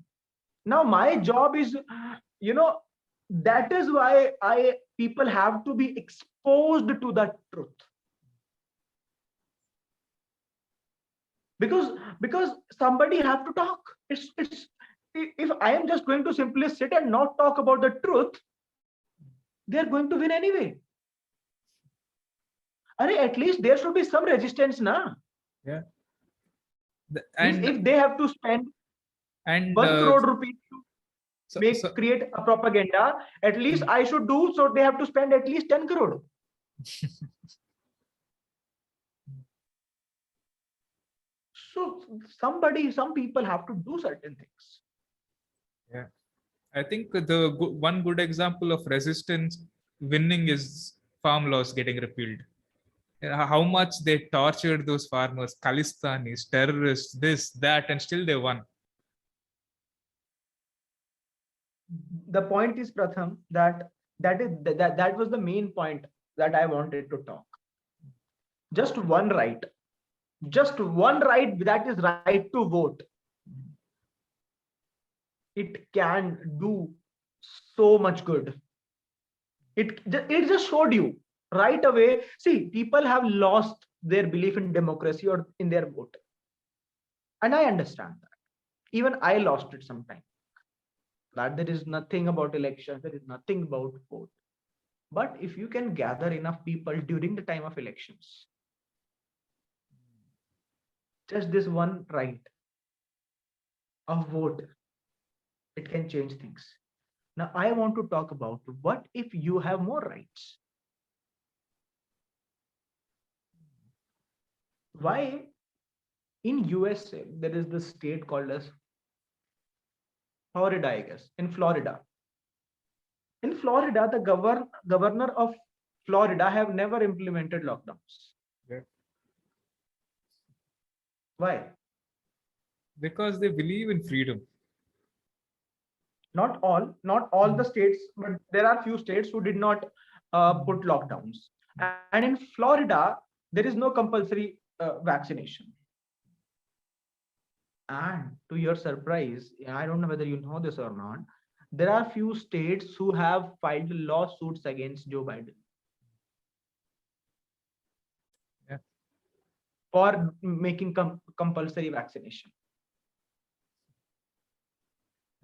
[SPEAKER 2] Now my job is, that is why people have to be exposed to the truth. Because somebody have to talk. It's if I am just going to simply sit and not talk about the truth, they are going to win anyway. At least there should be some resistance, na?
[SPEAKER 1] Yeah.
[SPEAKER 2] And if they have to spend 1 crore rupees to create a propaganda, at least I should do, so they have to spend at least 10 crore. So some people have to do certain things.
[SPEAKER 1] Yeah, I think one good example of resistance winning is farm laws getting repealed. How much they tortured those farmers, Khalistanis, terrorists, this, that, and still they won.
[SPEAKER 2] The point is, Pratham, that was the main point that I wanted to talk. Just one right, that is right to vote. It can do so much good. It just showed you right away. See, people have lost their belief in democracy or in their vote, and I understand that. Even I lost it sometime. That there is nothing about elections, there is nothing about vote. But if you can gather enough people during the time of elections, just this one right of vote, it can change things. Now I want to talk about what if you have more rights. Why in USA there is this state called as Florida, I guess. In Florida, the governor of Florida have never implemented lockdowns.
[SPEAKER 1] Yeah.
[SPEAKER 2] Why?
[SPEAKER 1] Because they believe in freedom.
[SPEAKER 2] Not all the states, but there are few states who did not put lockdowns. And in Florida, there is no compulsory vaccination. And to your surprise, I don't know whether you know this or not, there are few states who have filed lawsuits against Joe Biden.
[SPEAKER 1] Yeah.
[SPEAKER 2] For making compulsory vaccination.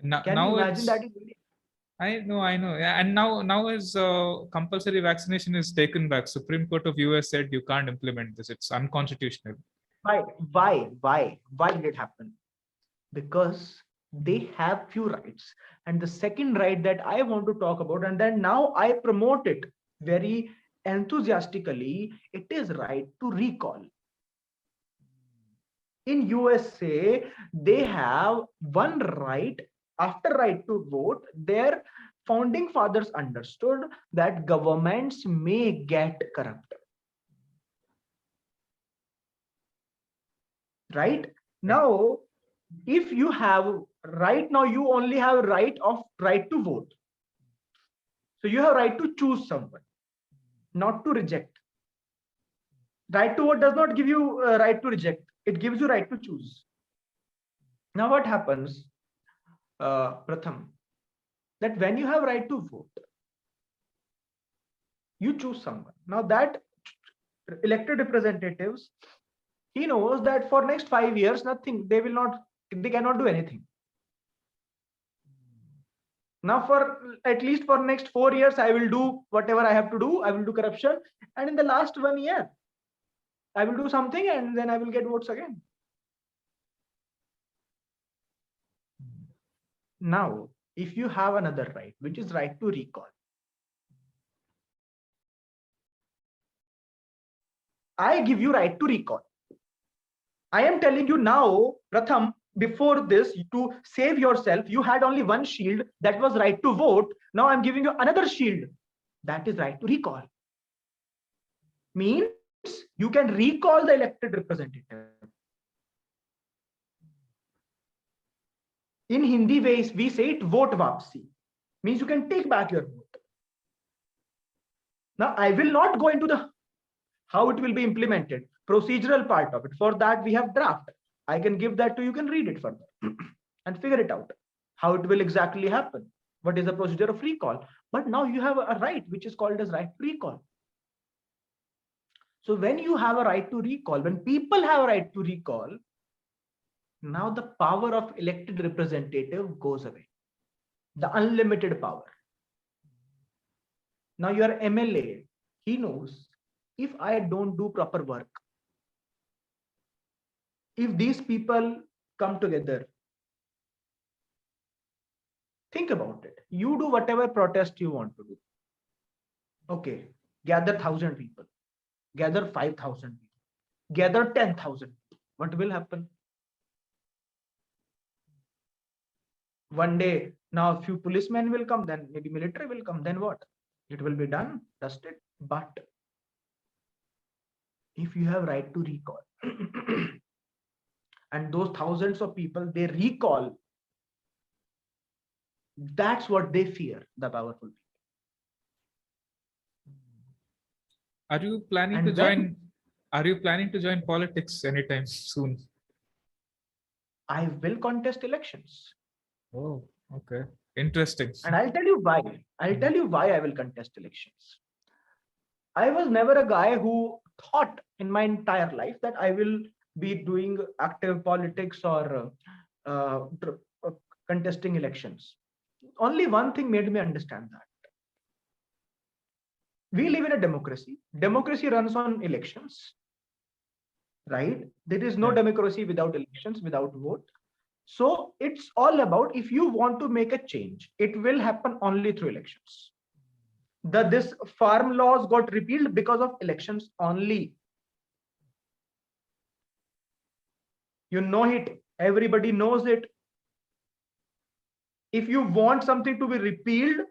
[SPEAKER 2] Can you imagine that?
[SPEAKER 1] I know. Yeah. And now as compulsory vaccination is taken back, Supreme Court of US said you can't implement this. It's unconstitutional.
[SPEAKER 2] Why did it happen? Because they have few rights. And the second right that I want to talk about, and then now I promote it very enthusiastically, it is right to recall. In USA, they have one right. After right to vote, their founding fathers understood that governments may get corrupt. Right? Now, if you have right now, you only have right to vote. So you have right to choose someone, not to reject. Right to vote does not give you right to reject. It gives you right to choose. Now what happens, Pratham, that when you have right to vote, you choose someone. Now that elected representatives, he knows that for next 5 years, they cannot do anything. Now for at least for next 4 years, I will do whatever I have to do. I will do corruption. And in the last 1 year, I will do something and then I will get votes again. Now, if you have another right, which is right to recall, I give you right to recall. I am telling you now, Pratham, before this, to save yourself, you had only one shield, that was right to vote. Now I'm giving you another shield, that is right to recall. Means you can recall the elected representative. In Hindi we say it vote vapsi, means you can take back your vote. Now I will not go into the how it will be implemented, procedural part of it. For that we have draft. I can give that to you, you can read it further and figure it out, how it will exactly happen. What is the procedure of recall? But now you have a right, which is called as right to recall. So when you have a right to recall, when people have a right to recall, now the power of elected representative goes away, the unlimited power. Now your MLA, he knows, if I don't do proper work, if these people come together, think about it. You do whatever protest you want to do. Okay, gather 1,000 people, gather 5,000 people, gather 10,000. What will happen? One day, now a few policemen will come, then maybe military will come, then what? It will be done, dusted. But if you have right to recall, and those thousands of people, they recall, that's what they fear, the powerful people.
[SPEAKER 1] Are you planning
[SPEAKER 2] And
[SPEAKER 1] to
[SPEAKER 2] when-
[SPEAKER 1] join? Are you planning to join politics anytime soon?
[SPEAKER 2] I will contest elections.
[SPEAKER 1] Oh, okay, interesting.
[SPEAKER 2] And I'll tell you why. I'll tell you why I will contest elections. I was never a guy who thought in my entire life that I will be doing active politics or contesting elections. Only one thing made me understand that. We live in a democracy. Democracy runs on elections, right? There is no
[SPEAKER 1] Yeah.
[SPEAKER 2] democracy without elections, without vote. So it's all about, if you want to make a change, it will happen only through elections. This farm laws got repealed because of elections only. You know it, everybody knows it. If you want something to be repealed,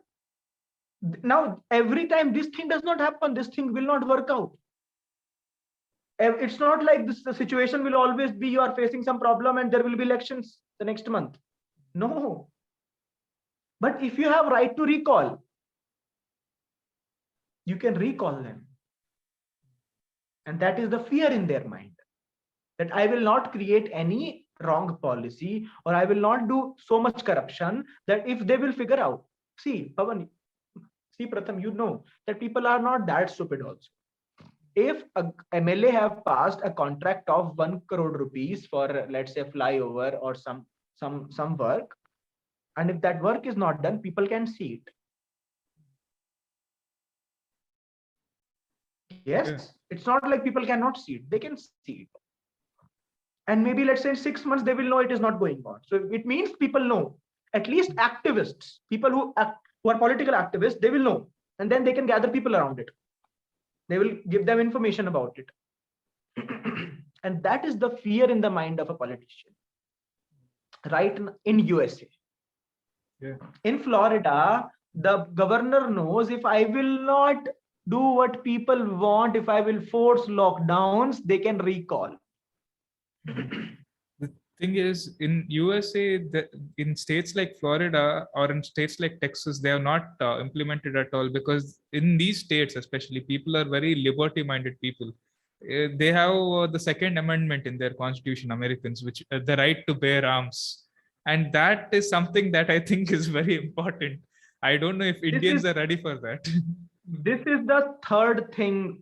[SPEAKER 2] now every time this thing does not happen, this thing will not work out. It's not like this, the situation will always be you are facing some problem and there will be elections the next month. No. But if you have right to recall, you can recall them. And that is the fear in their mind, that I will not create any wrong policy, or I will not do so much corruption that if they will figure out. See, Pawan, see, Pratham, you know that people are not that stupid also. If a MLA have passed a contract of 1 crore rupees for, let's say, flyover or some work, and if that work is not done, people can see it. Yes,
[SPEAKER 1] Yes.
[SPEAKER 2] it's not like people cannot see it, they can see it. And maybe let's say in 6 months they will know it is not going on. So it means people know, at least activists, people who are political activists, they will know, and then they can gather people around it. They will give them information about it. And that is the fear in the mind of a politician, right? In USA.
[SPEAKER 1] Yeah.
[SPEAKER 2] In Florida, the governor knows, if I will not do what people want, if I will force lockdowns, they can recall.
[SPEAKER 1] The thing is, in USA, in states like Florida or in states like Texas, they have not implemented at all, because in these states, especially, people are very liberty-minded people. They have the Second Amendment in their constitution, Americans, which the right to bear arms, and that is something that I think is very important. I don't know if Indians are ready for that.
[SPEAKER 2] This is the third thing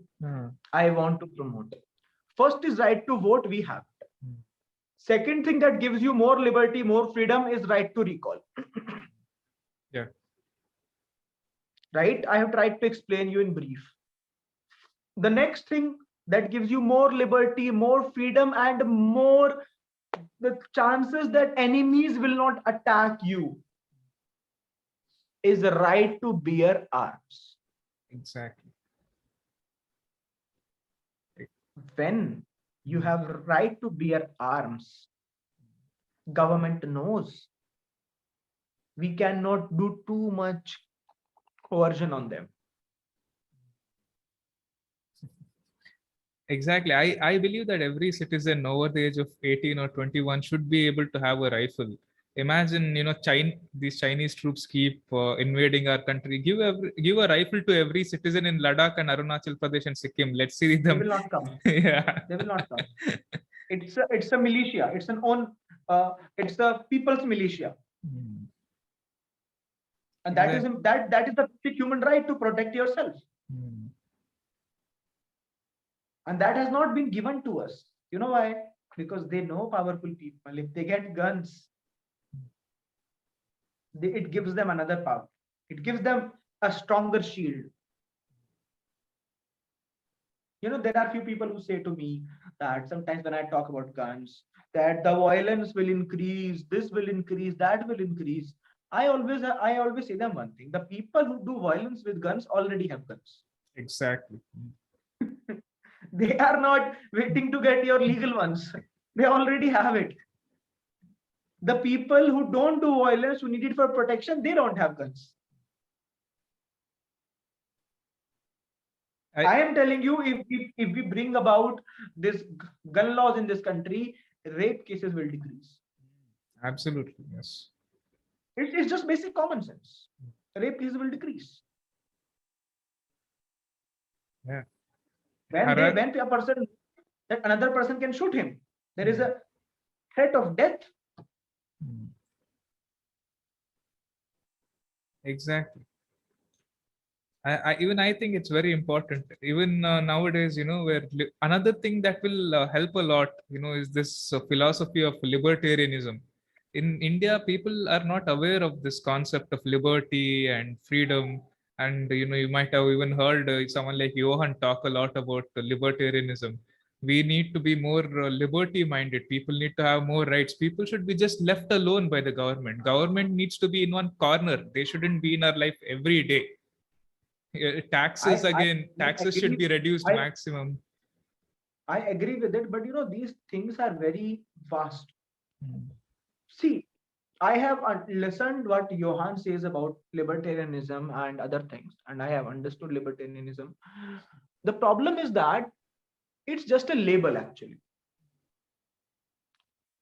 [SPEAKER 2] I want to promote. First is right to vote, we have. Second thing that gives you more liberty, more freedom is right to recall.
[SPEAKER 1] Yeah.
[SPEAKER 2] Right? I have tried to explain you in brief. The next thing that gives you more liberty, more freedom, and more the chances that enemies will not attack you is the right to bear arms.
[SPEAKER 1] Exactly.
[SPEAKER 2] When you have right to bear arms, government knows we cannot do too much coercion on them.
[SPEAKER 1] Exactly. I believe that every citizen over the age of 18 or 21 should be able to have a rifle. Imagine, these Chinese troops keep invading our country. Give a rifle to every citizen in Ladakh and Arunachal Pradesh and Sikkim. Let's see them.
[SPEAKER 2] They will not come.
[SPEAKER 1] Yeah.
[SPEAKER 2] They will not come. It's a militia. It's an own. It's a people's militia,
[SPEAKER 1] Mm.
[SPEAKER 2] and that is
[SPEAKER 1] Exact-
[SPEAKER 2] that is the basic human right to protect yourself,
[SPEAKER 1] Mm.
[SPEAKER 2] and that has not been given to us. You know why? Because they know powerful people. If they get guns, it gives them another power. It gives them a stronger shield. There are few people who say to me that sometimes when I talk about guns, that the violence will increase, this will increase, that will increase. I always say them one thing: the people who do violence with guns already have guns.
[SPEAKER 1] Exactly.
[SPEAKER 2] They are not waiting to get your legal ones. They already have it. The people who don't do violence, who need it for protection, they don't have guns.
[SPEAKER 1] I
[SPEAKER 2] I am telling you, if we bring about this gun laws in this country, rape cases will decrease.
[SPEAKER 1] absolutely yes.
[SPEAKER 2] It's just basic common sense. Rape cases will decrease.
[SPEAKER 1] Yeah.
[SPEAKER 2] When
[SPEAKER 1] Hara-
[SPEAKER 2] a person, that another person can shoot him, there is a threat of death.
[SPEAKER 1] Mm. Exactly. I think it's very important. Even nowadays, where another thing that will help a lot, is this philosophy of libertarianism. In India, people are not aware of this concept of liberty and freedom. And you might have even heard someone like Johan talk a lot about libertarianism. We need to be more liberty-minded. People need to have more rights. People should be just left alone by the government. Government needs to be in one corner. They shouldn't be in our life every day. Taxes,
[SPEAKER 2] I
[SPEAKER 1] again, taxes should
[SPEAKER 2] agree.
[SPEAKER 1] be reduced
[SPEAKER 2] I
[SPEAKER 1] maximum.
[SPEAKER 2] I agree with it, but these things are very vast.
[SPEAKER 1] Mm.
[SPEAKER 2] See, I have listened what Johan says about libertarianism and other things, and I have understood libertarianism. The problem is that it's just a label actually.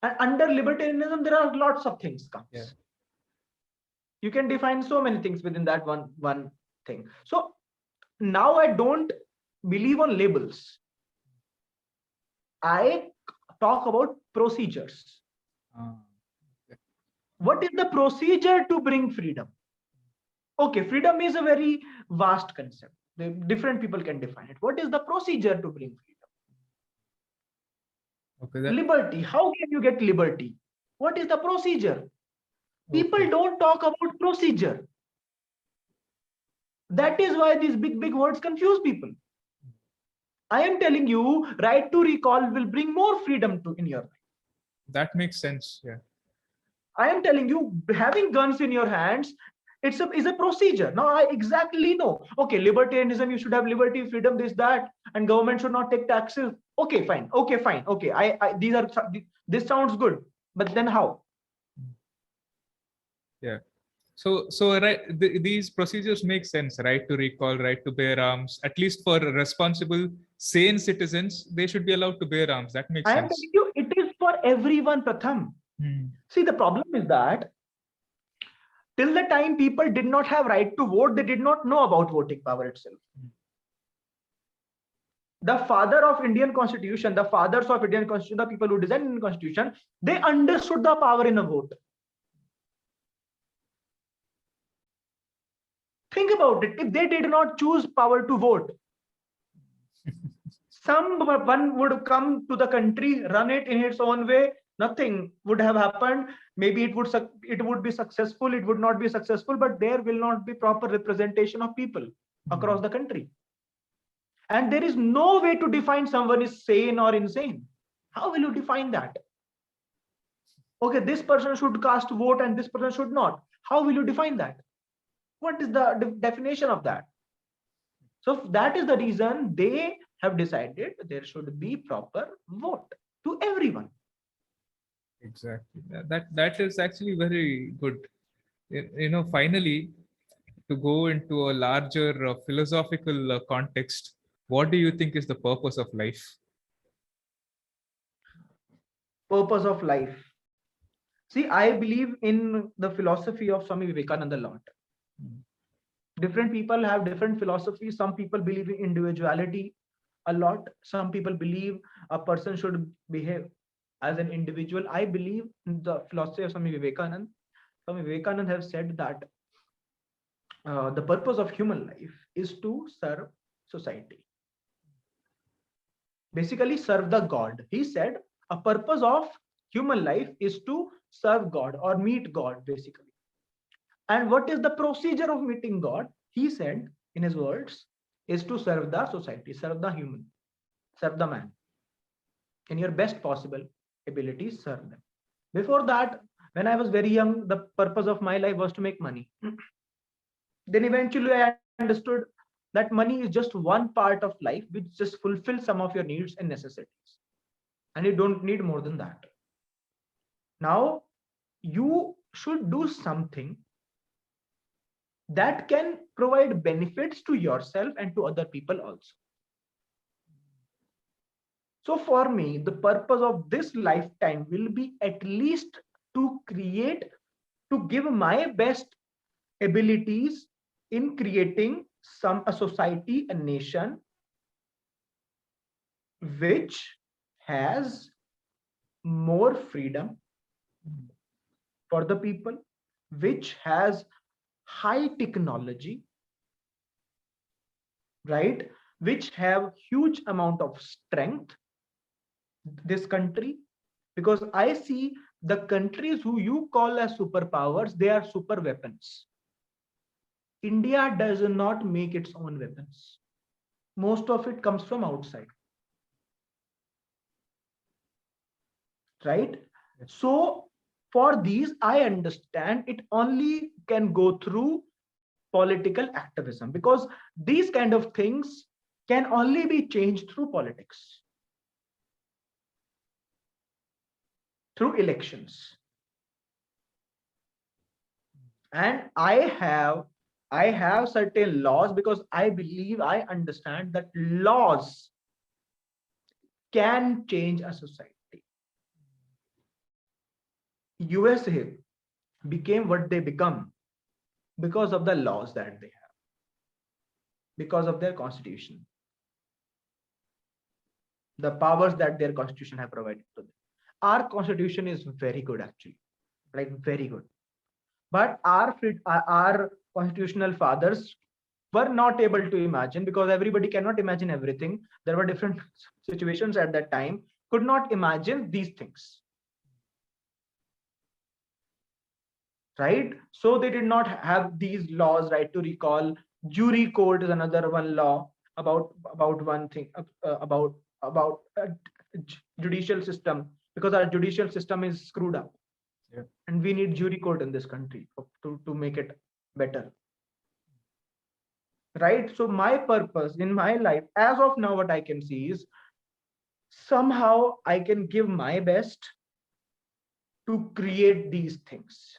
[SPEAKER 2] And under libertarianism, there are lots of things comes.
[SPEAKER 1] Yeah.
[SPEAKER 2] You can define so many things within that one thing. So now I don't believe on labels. I talk about procedures.
[SPEAKER 1] Ah,
[SPEAKER 2] What is the procedure to bring freedom? Okay, freedom is a very vast concept. Different people can define it. What is the procedure to bring freedom?
[SPEAKER 1] okay.
[SPEAKER 2] Liberty. How can you get liberty? What is the procedure? People
[SPEAKER 1] Okay.
[SPEAKER 2] don't talk about procedure. That is why these big words confuse people. I am telling you, right to recall will bring more freedom in your life.
[SPEAKER 1] That makes sense. Yeah.
[SPEAKER 2] I am telling you, having guns in your hands, is a procedure. Now I exactly know. Okay, libertarianism, you should have liberty, freedom, this, that, and government should not take taxes. Okay, fine. Okay, fine. Okay, this sounds good, but then how?
[SPEAKER 1] Yeah. So right, these procedures make sense. Right to recall, right to bear arms. At least for responsible, sane citizens, they should be allowed to bear arms. That makes
[SPEAKER 2] I am
[SPEAKER 1] sense.
[SPEAKER 2] telling you, it is for everyone, Pratham.
[SPEAKER 1] Hmm.
[SPEAKER 2] See, the problem is that till the time people did not have right to vote, they did not know about voting power itself. The father of Indian Constitution, the fathers of Indian Constitution, the people who designed Indian Constitution, they understood the power in a vote. Think about it. If they did not choose power to vote, someone would come to the country, run it in its own way. Nothing would have happened. Maybe it would be successful. It would not be successful, but there will not be proper representation of people across the country. And there is no way to define someone is sane or insane. How will you define that? Okay, this person should cast vote and this person should not. How will you define that? What is the definition of that? So that is the reason they have decided there should be proper vote to everyone.
[SPEAKER 1] Exactly. That is actually very good. Finally, to go into a larger philosophical context, what do you think is the purpose of life?
[SPEAKER 2] Purpose of life. See, I believe in the philosophy of Swami Vivekananda a lot. Different people have different philosophies. Some people believe in individuality a lot. Some people believe a person should behave as an individual, I believe in the philosophy of Swami Vivekananda. Swami Vivekananda have said that the purpose of human life is to serve society. Basically, serve the God. He said a purpose of human life is to serve God or meet God, basically. And what is the procedure of meeting God? He said in his words, is to serve the society, serve the human, serve the man. In your best possible abilities, serve them. Before that, when I was very young, the purpose of my life was to make money. Then eventually I understood that money is just one part of life which just fulfills some of your needs and necessities. And you don't need more than that. Now, you should do something that can provide benefits to yourself and to other people also. So for me, the purpose of this lifetime will be at least to create, to give my best abilities in creating a society, a nation which has more freedom for the people, which has high technology, right, which have huge amount of strength, this country, because I see the countries who you call as superpowers, they are super weapons. India does not make its own weapons. Most of it comes from outside, right? So for these, I understand it only can go through political activism, because these kind of things can only be changed through politics, through elections. And I have certain laws, because I believe, I understand that laws can change a society. USA became what they become because of the laws that they have, because of their constitution, the powers that their constitution have provided to them. Our constitution is very good, actually, like very good. But our constitutional fathers were not able to imagine, because everybody cannot imagine everything. There were different situations at that time, could not imagine these things, right? So they did not have these laws, right, to recall. Jury code is another one law about one thing, about judicial system, because our judicial system is screwed up. Yeah. And we need jury code in this country to make it better, right? So my purpose in my life as of now, what I can see is somehow I can give my best to create these things,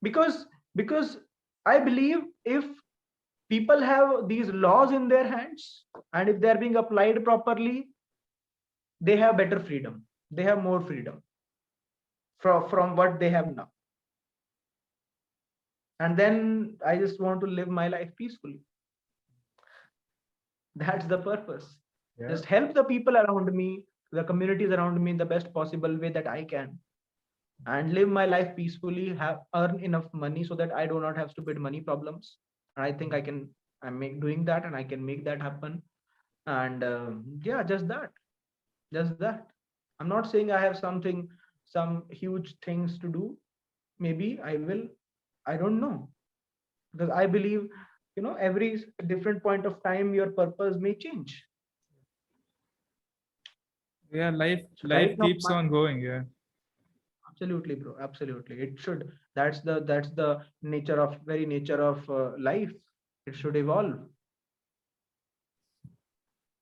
[SPEAKER 2] because I believe if people have these laws in their hands, and if they're being applied properly, they have better freedom, they have more freedom from what they have now. And then I just want to live my life peacefully. That's the purpose. Yeah. Just help the people around me, the communities around me in the best possible way that I can, and live my life peacefully, earn enough money so that I do not have stupid money problems. And I think I'm doing that, and I can make that happen. And yeah, just that. I'm not saying I have some huge things to do. Maybe I will, I don't know, because I believe, every different point of time, your purpose may change.
[SPEAKER 1] Yeah, life keeps on going. Yeah,
[SPEAKER 2] absolutely, bro, absolutely, it should. That's the very nature of life. It should evolve.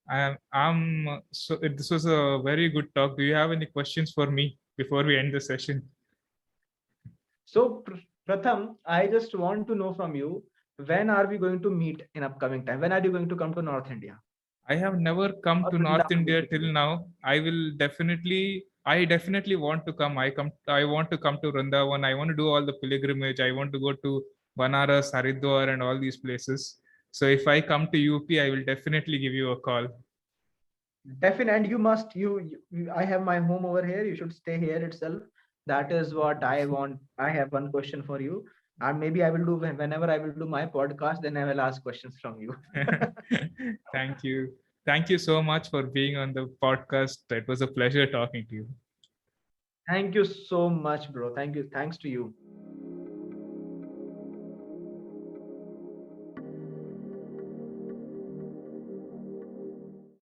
[SPEAKER 1] This was a very good talk. Do you have any questions for me before we end the session?
[SPEAKER 2] So Pratham, I just want to know from you, when are we going to meet in upcoming time? When are you going to come to North India?
[SPEAKER 1] I have never come to North India till now. I definitely want to come. I want to come to Vrindavan. I want to do all the pilgrimage. I want to go to Banaras, Haridwar, and all these places. So if I come to UP, I will definitely give you a call.
[SPEAKER 2] Definitely, and you must. I have my home over here. You should stay here itself. That is what I want. I have one question for you, and maybe I will do whenever I will do my podcast. Then I will ask questions from you.
[SPEAKER 1] Thank you. Thank you so much for being on the podcast. It was a pleasure talking to you.
[SPEAKER 2] Thank you so much, bro. Thank you. Thanks to you.